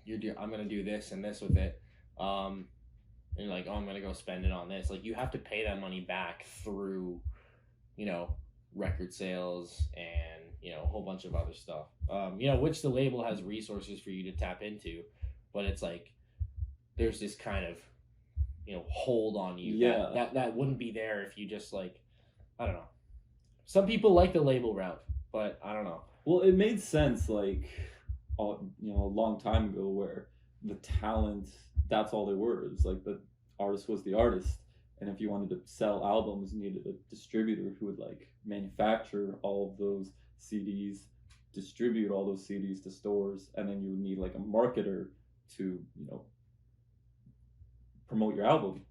I'm gonna do this and this with it, and you're like, oh, I'm gonna go spend it on this. Like you have to pay that money back through, you know, record sales and, you know, a whole bunch of other stuff. You know, which the label has resources for you to tap into, but it's like there's this kind of, you know, hold on you that wouldn't be there if you just like, I don't know. Some people like the label route, but I don't know. Well, it made sense, like, you know, a long time ago, where the talent, that's all they were. It was like the artist was the artist, and if you wanted to sell albums, you needed a distributor who would like manufacture all of those CDs, distribute all those CDs to stores, and then you would need like a marketer to, you know, promote your album.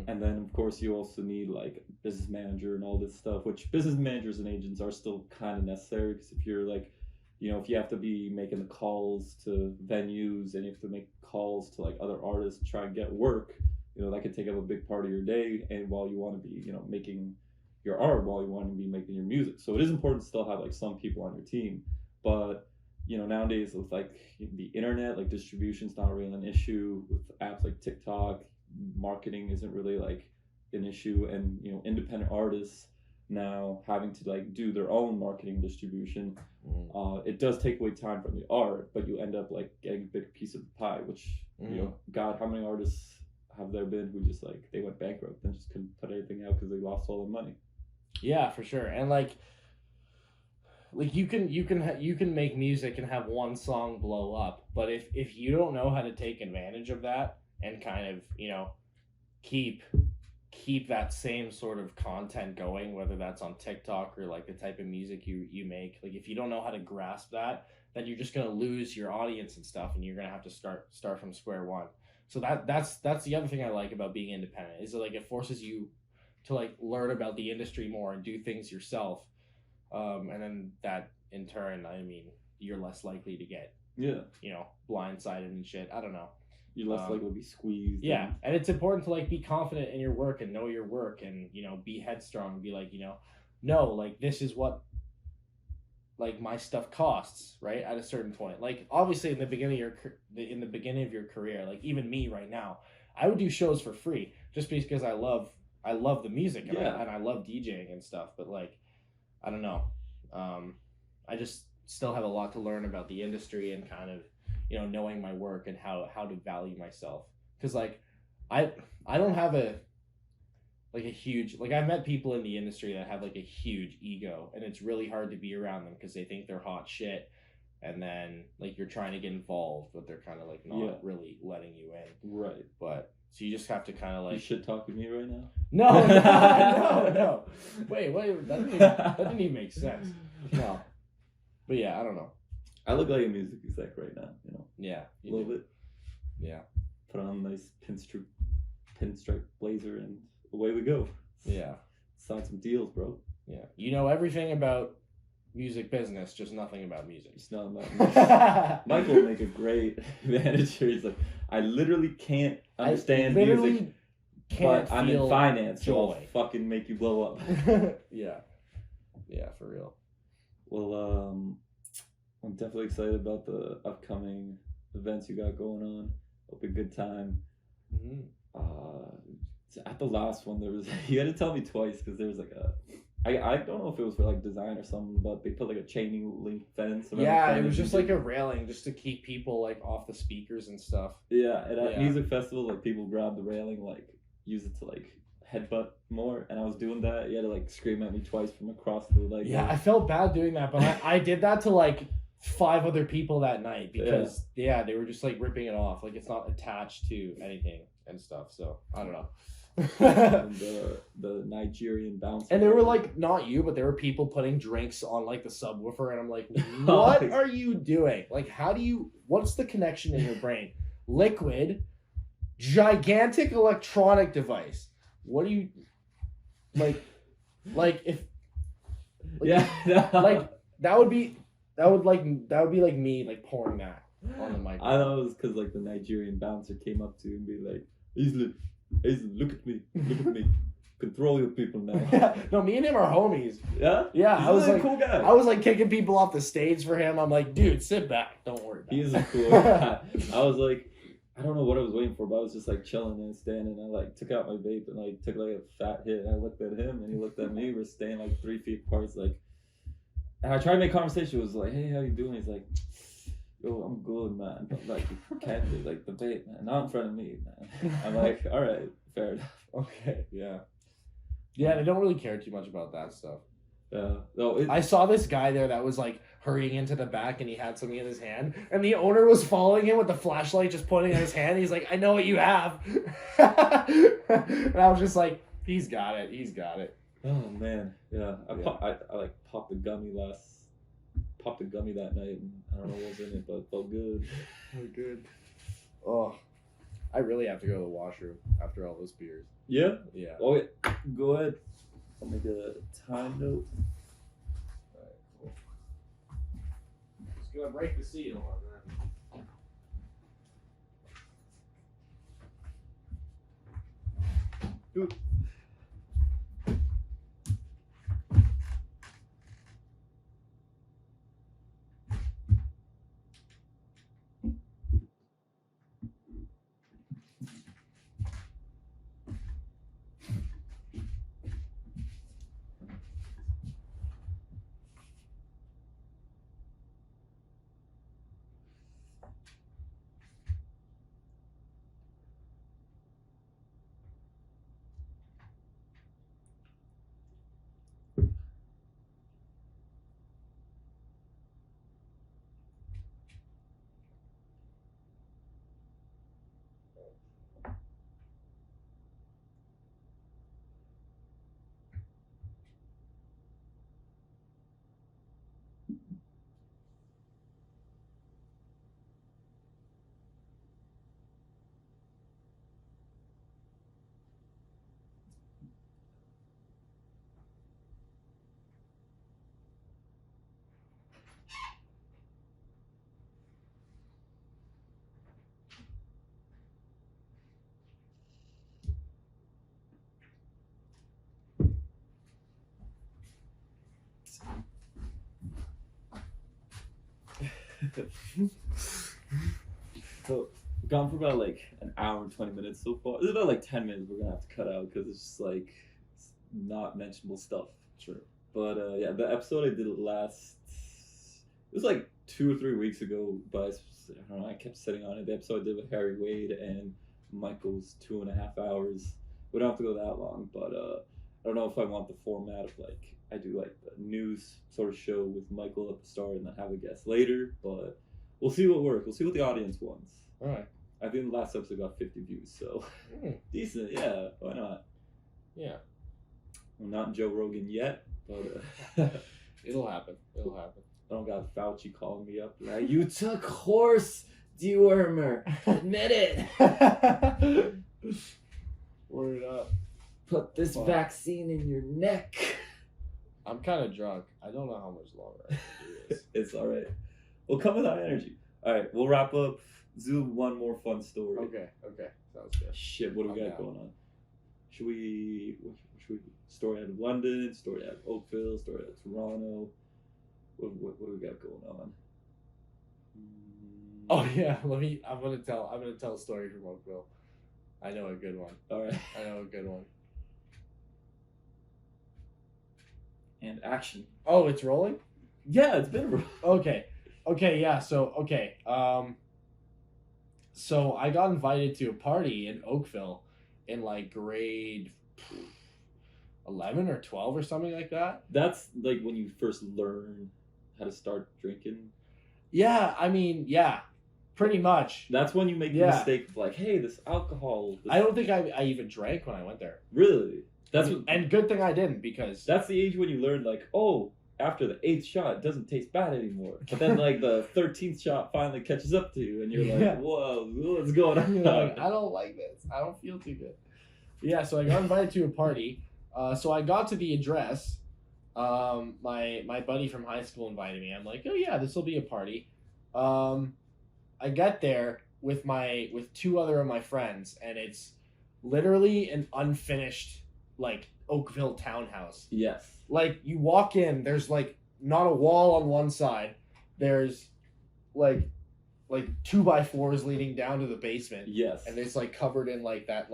And then of course you also need like a business manager and all this stuff, which business managers and agents are still kind of necessary, because if you're like, you know, if you have to be making the calls to venues and you have to make calls to like other artists to try and get work, you know, that could take up a big part of your day, and while you want to be, you know, making your art, while you want to be making your music. So it is important to still have like some people on your team. But you know, nowadays with like the internet, like distribution's not really an issue. With apps like TikTok, marketing isn't really like an issue, and you know, independent artists now having to like do their own marketing distribution, it does take away time from the art, but you end up like getting a big piece of the pie, which you know, God, how many artists have there been who just like they went bankrupt and just couldn't put anything out because they lost all their money? Yeah, for sure. And like you can make music and have one song blow up, but if you don't know how to take advantage of that and kind of, you know, keep that same sort of content going, whether that's on TikTok or like the type of music you make, like if you don't know how to grasp that, then you're just gonna lose your audience and stuff, and you're gonna have to start from square one. So that's the other thing I like about being independent, is that like it forces you to like learn about the industry more and do things yourself. And then that in turn, I mean, you're less likely to get, you know, blindsided and shit. I don't know. You're less likely to be squeezed. Yeah, and it's important to like be confident in your work and know your work, and you know, be headstrong and be like, you know, no, like this is what like my stuff costs, right? At a certain point, like obviously in the beginning of your career, like even me right now, I would do shows for free just because I love the music, and I love DJing and stuff. But like, I don't know, I just still have a lot to learn about the industry and kind of, you know, knowing my work and how to value myself. Because like I don't have a huge, like I've met people in the industry that have like a huge ego, and it's really hard to be around them because they think they're hot shit, and then like you're trying to get involved but they're kind of like not really letting you in, right? But so you just have to kind of like, you shit talking me right now? No. Wait, that didn't even make sense. No, but yeah, I don't know. I look like a music exec right now, you know. Yeah, a little bit. Yeah. Put on a nice pinstripe blazer and away we go. Yeah. Sign some deals, bro. Yeah. You know everything about music business, just nothing about music. It's not about music. Michael will make a great manager. He's like, I literally can't understand music, but I'm in finance, so I'll fucking make you blow up. Yeah. Yeah, for real. Well, I'm definitely excited about the upcoming events you got going on. It'll be a good time. At the last one, there was you had to tell me twice, because there was like I don't know if it was for like design or something, but they put like a chain link fence around. Yeah, it was just like a railing just to keep people like off the speakers and stuff. Yeah, and at music festivals, like people grab the railing, like use it to like headbutt more, and I was doing that. You had to like scream at me twice from across the like. Yeah, I felt bad doing that, but I did that to like 5 other people that night because they were just like ripping it off, like it's not attached to anything and stuff. So I don't know. And the Nigerian bouncer, and there were like, not you, but there were people putting drinks on like the subwoofer, and I'm like, what are you doing? Like, what's the connection in your brain? Liquid, gigantic electronic device. What do you like if like that would be like me like pouring that on the mic. I thought it was because like the Nigerian bouncer came up to you and be like, Aislin, look at me, control your people now. Yeah, no, me and him are homies. Yeah, I was like a cool guy. I was like kicking people off the stage for him. I'm like, dude, sit back, don't worry about it. He is a cool guy. I was like, I don't know what I was waiting for, but I was just like chilling and standing. I like took out my vape and like took like a fat hit. And I looked at him and he looked at me. We're staying like 3 feet apart. Like, and I tried to make conversation. It was like, hey, how you doing? He's like, yo, I'm good, man. But like, you can't do like the vape, man. Not in front of me, man. I'm like, all right, fair enough. Okay, yeah. Yeah, they don't really care too much about that stuff. No, I saw this guy there that was like hurrying into the back, and he had something in his hand, and the owner was following him with the flashlight just pointing at his hand. He's like, I know what you have. And I was just like, he's got it. Oh man, yeah. I like popped a gummy popped a gummy that night, and I don't know what was in it, but it felt good. Oh, good. Oh, I really have to go to the washroom after all those beers. Yeah? Yeah. Oh, yeah. Go ahead. I'll make a time note. Alright, cool. Just gonna break the seal on that. Ooh. So we've gone for about like an hour and 20 minutes so far. There's about like 10 minutes we're gonna have to cut out because it's just like it's not mentionable stuff. True. But yeah, the episode I did last, it was like 2 or 3 weeks ago, but I don't know, I kept sitting on it. The episode I did with Harry Wade and Michael's 2.5 hours. We don't have to go that long, but I don't know if I want the format of like, I do like the news sort of show with Michael at the start and then have a guest later, but we'll see what works. We'll see what the audience wants. All right. I think the last episode got 50 views, so decent. Yeah, why not? Yeah. I'm not Joe Rogan yet, but It'll happen. It'll happen. I don't got Fauci calling me up. Like, you took horse dewormer. Admit it. Word up. Put this Fuck. vaccine in your neck. I'm kind of drunk. I don't know how much longer I can do this. It's all right. We'll come with high energy. All right, we'll wrap up. Zoom one more fun story. Okay. Sounds good. Shit, what do we got going on? Should we story out of London, story out of Oakville, story out of Toronto? What do we got going on? Oh yeah, I'm gonna tell a story from Oakville. I know a good one. All right. I know a good one. And action. Oh, it's rolling? Yeah, it's been Okay, yeah, so I got invited to a party in Oakville in like grade 11 or 12 or something like that. That's like when you first learn how to start drinking. Yeah, I mean, yeah, pretty much. That's when you make the mistake of like, hey, this alcohol. I don't think I even drank when I went there. Really? And good thing I didn't, because that's the age when you learn like, oh, after the 8th shot, it doesn't taste bad anymore. But then like the 13th shot finally catches up to you, and you're like, whoa, what's going on? You're like, I don't like this. I don't feel too good. Yeah, so I got invited to a party. So I got to the address. My buddy from high school invited me. I'm like, oh yeah, this will be a party. I get there with 2 other of my friends, and it's literally an unfinished like Oakville townhouse. Yes. Like you walk in, there's like not a wall on one side. There's like 2x4s leading down to the basement. Yes. And it's like covered in like that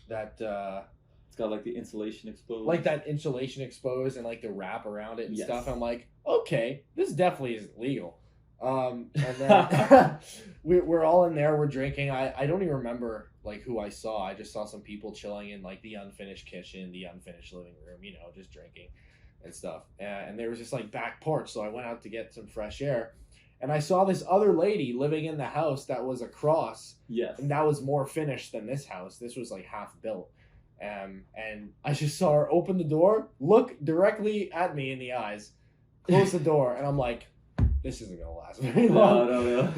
it's got like the insulation exposed. Like that insulation exposed and like the wrap around it and Yes. stuff. I'm like, okay, this definitely isn't legal. And then we're all in there, we're drinking. I don't even remember like who I saw. I just saw some people chilling in like the unfinished kitchen, the unfinished living room, just drinking and stuff. And there was this like back porch, so I went out to get some fresh air. And I saw this other lady living in the house that was across. Yes. And that was more finished than this house. This was like half built. And I just saw her open the door, look directly at me in the eyes, close the door, and I'm like, this isn't gonna last very long. No.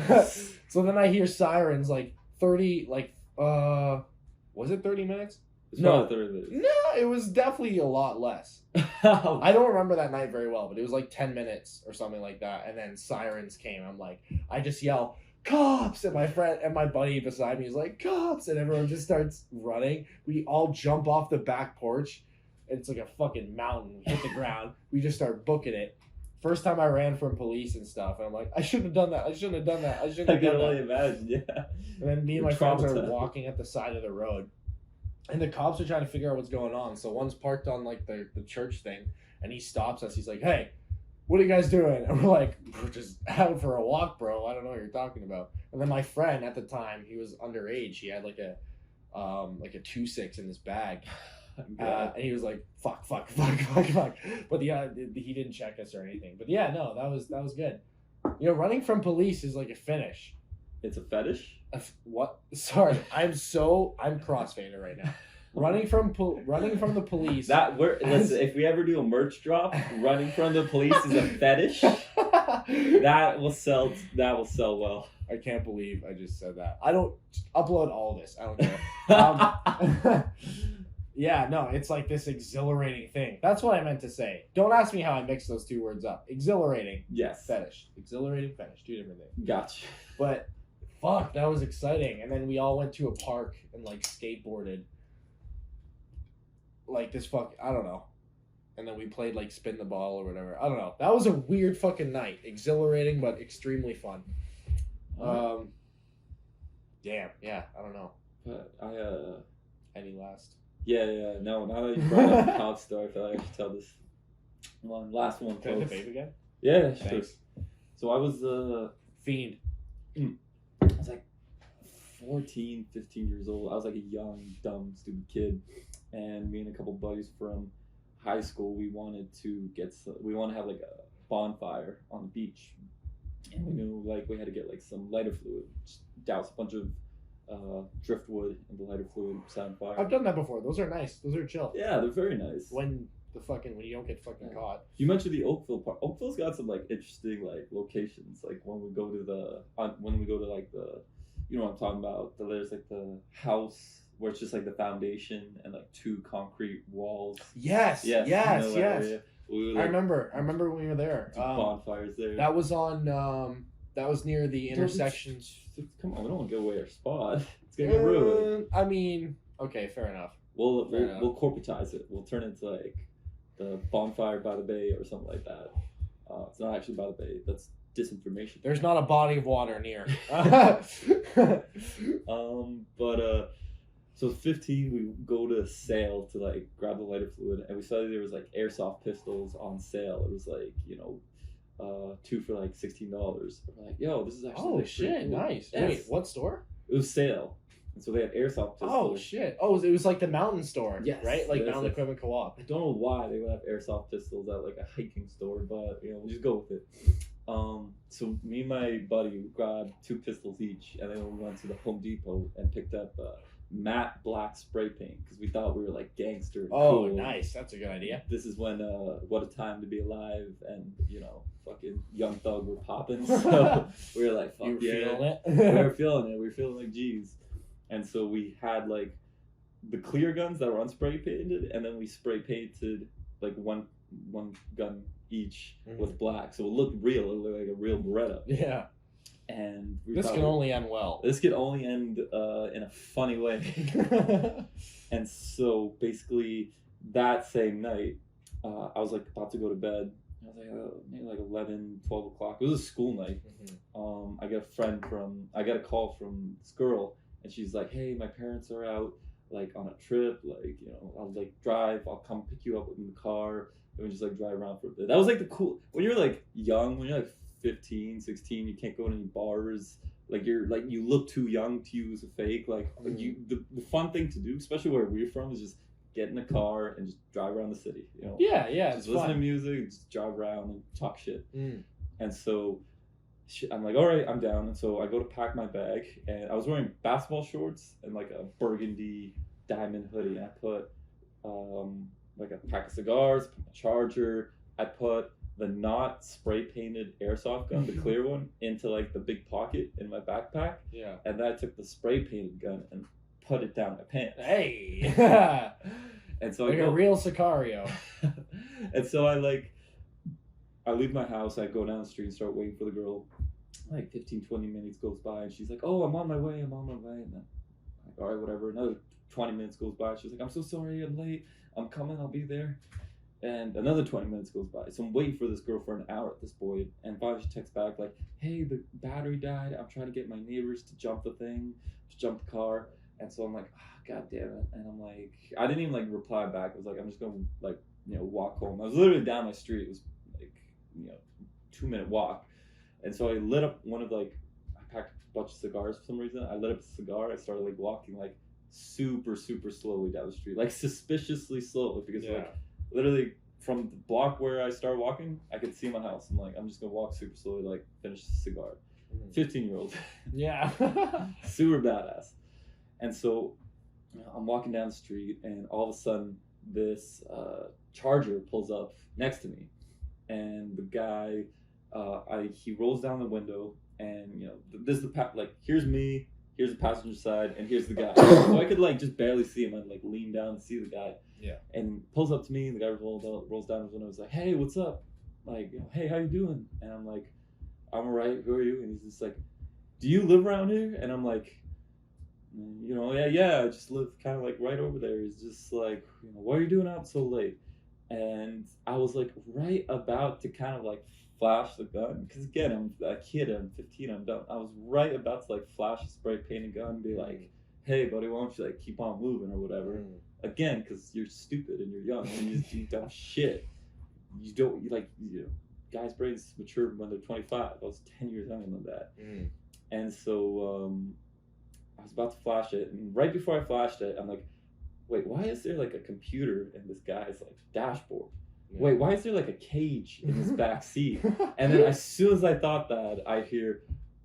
So then I hear sirens like 30, was it 30 minutes? It's No. probably 30 minutes. No, it was definitely a lot less. I don't remember that night very well, but it was like 10 minutes or something like that. And then sirens came. I'm like, I just yell, cops! And my friend and my buddy beside me is like, cops! And everyone just starts running. We all jump off the back porch. It's like a fucking mountain. We hit the ground. We just start booking it. First time I ran from police and stuff. And I'm like, I shouldn't have done that. I shouldn't have done that. I shouldn't I have can done only that. imagine, yeah. And then me and You're my friends are traumatized. walking at the side of the road. And the cops are trying to figure out what's going on. So one's parked on like the church thing, and he stops us. He's like, "Hey, what are you guys doing?" And we're like, "We're just out for a walk, bro. I don't know what you're talking about." And then my friend at the time, he was underage. He had like a 2.6 in his bag, and he was like, "Fuck." But yeah, he didn't check us or anything. But yeah, no, that was good. You know, running from police is like a finish. It's a fetish? What? Sorry, I'm crossfaded right now. Running from the police. Listen, if we ever do a merch drop, running from the police is a fetish. That will sell well. I can't believe I just said that. I don't upload all this. I don't care. Yeah, no, it's like this exhilarating thing. That's what I meant to say. Don't ask me how I mix those two words up. Exhilarating. Yes. Fetish. Exhilarating fetish. Two different things. Gotcha. But fuck, that was exciting. And then we all went to a park and like skateboarded. Like this I don't know. And then we played like spin the ball or whatever. I don't know. That was a weird fucking night. Exhilarating but extremely fun. Damn, yeah, I don't know. But Any last? Yeah. No, now that you brought up the cop story, I feel like I should tell this last one. Can I have the babe again? Yeah, sure. Thanks. So I was Fiend. I was like 14, 15 years old. I was like a young, dumb, stupid kid. And me and a couple buddies from high school, we wanted to have like a bonfire on the beach. And we knew like we had to get like some lighter fluid, just douse a bunch of driftwood in the lighter fluid, set on fire. I've done that before. Those are nice. Those are chill. Yeah, they're very nice. When you don't get fucking caught. You mentioned the Oakville part. Oakville's got some like interesting like locations. Like when we go to like the, you know what I'm talking about. There's like the house where it's just like the foundation and like two concrete walls. Yes. You know that area? We were, I remember when we were there. Bonfires there. That was on. That was near the intersection. Come on, we don't want to give away our spot. It's gonna get ruined. I mean, okay, fair enough. We'll corporatize it. We'll turn it into like the bonfire by the bay or something like that. It's not actually by the bay. That's disinformation. There's not a body of water near. So 15, we go to a sale to like grab the lighter fluid, and we saw that there was like airsoft pistols on sale. It was like, you know, 2 for like $16. We're like, yo, this is actually like shit, cool. nice. Yes. Wait, what store? It was sale, and so they had airsoft pistols. Oh shit! Oh, it was like the mountain store. Yes, right, like yes, Mountain yes. Equipment Co-op. I don't know why they would have airsoft pistols at like a hiking store, but you know, we'll just go with it. So me and my buddy grabbed 2 pistols each, and then we went to the Home Depot and picked up matte black spray paint because we thought we were like gangster. And Oh, cool. nice! That's a good idea. This is when what a time to be alive, and you know, fucking Young Thug were popping. So we were like, fuck You were yeah, feeling it? we were feeling it. We were feeling like G's, and so we had like the clear guns that were unspray painted, and then we spray painted like one gun each with black, so it looked real. It looked like a real Beretta. Yeah. And This can only end well. This could only end in a funny way. And so basically that same night, I was like about to go to bed. I was like maybe like 11, 12 o'clock. It was a school night. I got a call from this girl, and she's like, hey, my parents are out like on a trip, like, you know, I'll like drive, I'll come pick you up in the car, and we just like drive around for a bit. That was like the cool, when you're like young, when you're like 15, 16, you can't go to any bars, like you're like, you look too young to use a fake, like the fun thing to do, especially where we're from, is just get in a car and just drive around the city, you know. Yeah, Just listen to music, just drive around and talk shit. And so I'm like, all right, I'm down. And so I go to pack my bag, and I was wearing basketball shorts and like a burgundy diamond hoodie. I put like a pack of cigars, put my charger. I put the not spray painted airsoft gun, the clear one, into like the big pocket in my backpack. Yeah. And then I took the spray painted gun and put it down my pants. Hey. And so like a real Sicario. And so I leave my house, I go down the street and start waiting for the girl. Like 15, 20 minutes goes by and she's like, oh, I'm on my way. And then I'm like, all right, whatever. Another 20 minutes goes by. She's like, I'm so sorry, I'm late. I'm coming, I'll be there. And another 20 minutes goes by. So I'm waiting for this girl for an hour at this point. And finally she texts back like, hey, the battery died. I'm trying to get my neighbors to jump the thing, to jump the car. And so I'm like, God damn it. And I'm like, I didn't even like reply back. I was like, I'm just going to like, walk home. I was literally down my street. It was like, 2-minute walk. And so I lit up one of like, I packed a bunch of cigars for some reason. I lit up a cigar. I started like walking like super, super slowly down the street, like suspiciously slowly because like literally from the block where I started walking, I could see my house. I'm like, I'm just going to walk super slowly, like finish the cigar. 15-year-old. Yeah. Super badass. And so I'm walking down the street and all of a sudden this Charger pulls up next to me. And the guy, he rolls down the window and, this is here's me, here's the passenger side, and here's the guy. So I could like just barely see him. I'd like lean down and see the guy. Yeah. And pulls up to me, and the guy rolls down his window. I was like, hey, what's up? Like, hey, how you doing? And I'm like, I'm alright, who are you? And he's just like, do you live around here? And I'm like, yeah, I just live kind of like right over there. He's just like, what are you doing out so late? And I was like right about to kind of like flash the gun, because again, I'm a kid, I'm 15, I'm dumb. I was right about to like flash a spray painted gun and be like, hey buddy, why don't you like keep on moving or whatever. Again, because you're stupid and you're young and you just do dumb shit. Guys' brains mature when they're 25. I was 10 years younger than that. And so I was about to flash it, and right before I flashed it, I'm like, wait, why is there like a computer in this guy's like dashboard? Wait, why is there like a cage in his back seat? And then as soon as I thought that, I hear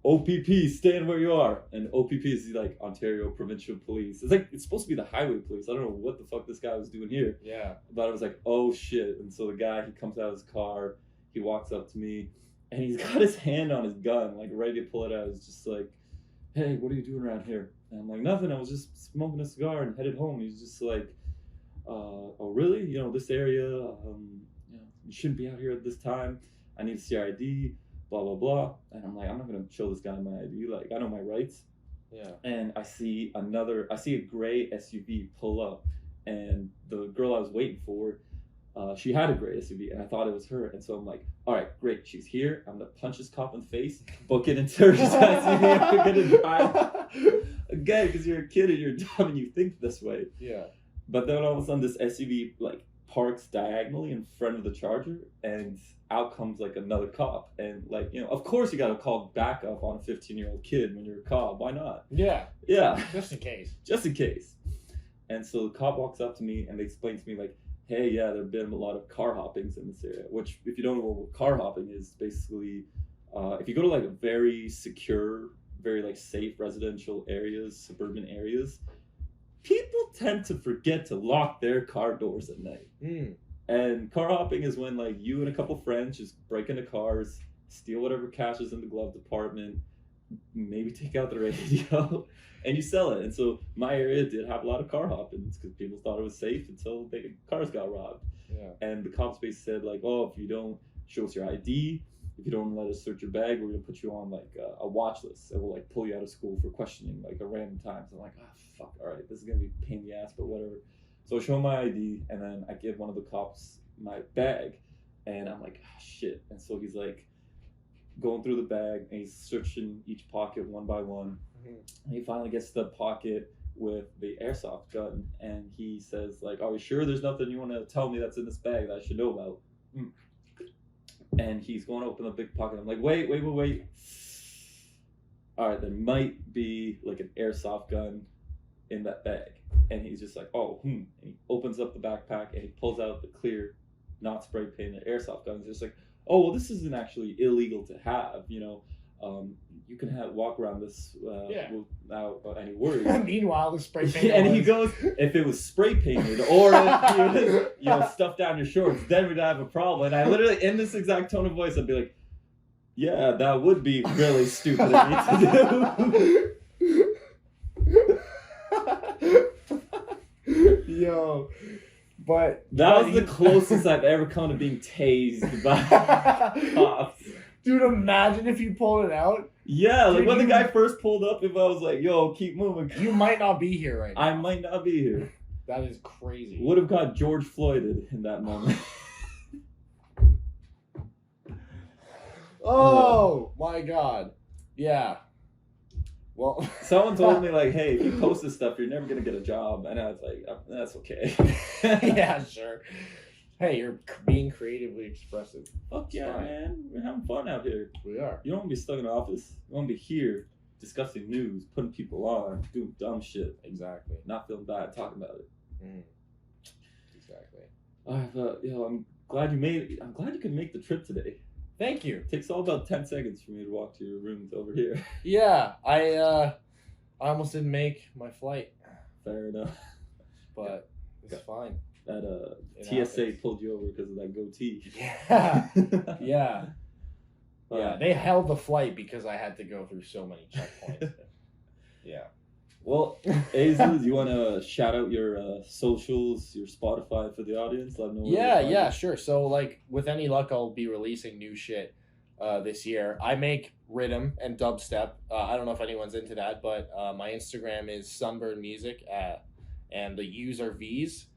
OPP, stand where you are. And OPP is like Ontario Provincial Police. It's supposed to be the highway police. I don't know what the fuck this guy was doing here. Yeah. But I was like, oh shit. And so the guy, he comes out of his car, he walks up to me, and he's got his hand on his gun, like ready to pull it out. He's just like, hey, what are you doing around here? And I'm like, nothing, I was just smoking a cigar and headed home. He's just like, oh really? This area, you shouldn't be out here at this time. I need to see your ID, blah, blah, blah. And I'm like, I'm not going to show this guy my ID. Like, I know my rights. Yeah. And I see a gray SUV pull up, and the girl I was waiting for, she had a gray SUV, and I thought it was her. And so I'm like, all right, great, she's here. I'm going to punch this cop in the face, book it into her SUV, and we're going to drive. Again, because you're a kid and you're dumb and you think this way. Yeah. But then all of a sudden this SUV like parks diagonally in front of the Charger, and out comes like another cop. And like, of course you got to call backup on a 15-year-old kid when you're a cop. Why not? Yeah. Yeah. Just in case. Just in case. And so the cop walks up to me and they explain to me like, hey, yeah, there have been a lot of car hoppings in this area. Which, if you don't know what car hopping is, basically, if you go to like a very secure, very like safe residential areas, suburban areas, people tend to forget to lock their car doors at night. And car hopping is when like you and a couple friends just break into cars, steal whatever cash is in the glove compartment, maybe take out the radio, and you sell it. And so my area did have a lot of car hoppings because people thought it was safe until cars got robbed. Yeah. And the cops basically said like, oh, if you don't show us your ID, if you don't let us search your bag, we're gonna put you on like a watch list, and we'll like pull you out of school for questioning like at random times. I'm like, fuck, all right, this is gonna be a pain in the ass, but whatever. So I show my ID, and then I give one of the cops my bag, and I'm like, shit. And so he's like going through the bag, and he's searching each pocket one by one. And he finally gets to the pocket with the airsoft gun, and he says like, are you sure there's nothing you want to tell me that's in this bag that I should know about? And he's going to open the big pocket. I'm like, wait. All right, there might be like an airsoft gun in that bag. And he's just like, And he opens up the backpack and he pulls out the clear, not spray painted airsoft gun. He's just like, oh, well, this isn't actually illegal to have, you can walk around this Yeah. without any worries. Meanwhile, the spray paint. And he goes, if it was spray painted or if you was, stuffed down your shorts, then we'd have a problem. And I literally, in this exact tone of voice, I'd be like, yeah, that would be really stupid of me to do. Yo. But that was the closest I've ever come to being tased by cops. Dude, imagine if you pulled it out. Yeah, like when the guy first pulled up, if I was like, yo, keep moving. You might not be here right now. I might not be here. That is crazy. Would have got George Floyded in that moment. Oh, my God. Yeah. Well, someone told me, like, hey, if you post this stuff, you're never going to get a job. And I was like, oh, that's okay. Yeah, sure. Hey, you're being creatively expressive. Fuck yeah, man. We're having fun out here. We are. You don't want to be stuck in an office. You want to be here discussing news, putting people on, doing dumb shit. Exactly. Not feeling bad talking about it. Exactly. But, I'm glad you could make the trip today. Thank you. It takes all about 10 seconds for me to walk to your rooms over here. Yeah, I almost didn't make my flight. Fair enough. But it's fine. That TSA pulled you over because of that goatee. Yeah. Yeah. Yeah, they held the flight because I had to go through so many checkpoints. Yeah. Well, Aislin, do you want to shout out your socials, your Spotify for the audience? Let them know Yeah, sure. So, like, with any luck, I'll be releasing new shit this year. I make rhythm and dubstep. I don't know if anyone's into that, but my Instagram is Sunburn Music, and the U's are V's.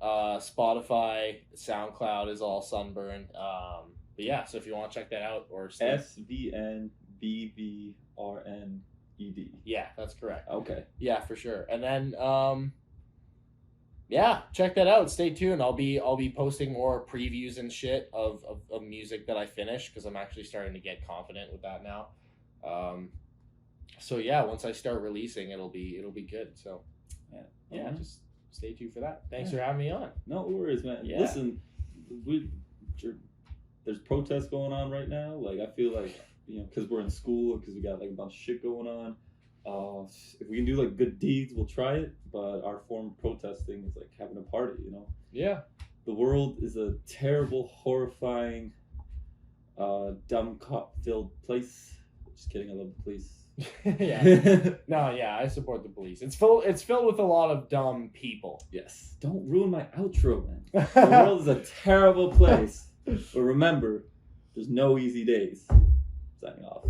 Spotify, SoundCloud is all Sunburn. But yeah, so if you want to check that out, or SVNBVRNED. Yeah, that's correct. Okay. Yeah, for sure. And then yeah, check that out. Stay tuned. I'll be posting more previews and shit of music that I finish, because I'm actually starting to get confident with that now. So yeah, once I start releasing, it'll be good. So yeah, just stay tuned for that. Thanks for having me on. No worries, man. Yeah. Listen, there's protests going on right now. Like, I feel like, because we're in school, because we got like a bunch of shit going on. If we can do like good deeds, we'll try it. But our form of protesting is like having a party, Yeah. The world is a terrible, horrifying, dumb cop-filled place. Just kidding. I love the police. Yeah. No, yeah, I support the police. It's filled with a lot of dumb people. Yes. Don't ruin my outro, man. The world is a terrible place. But remember, there's no easy days. Signing off.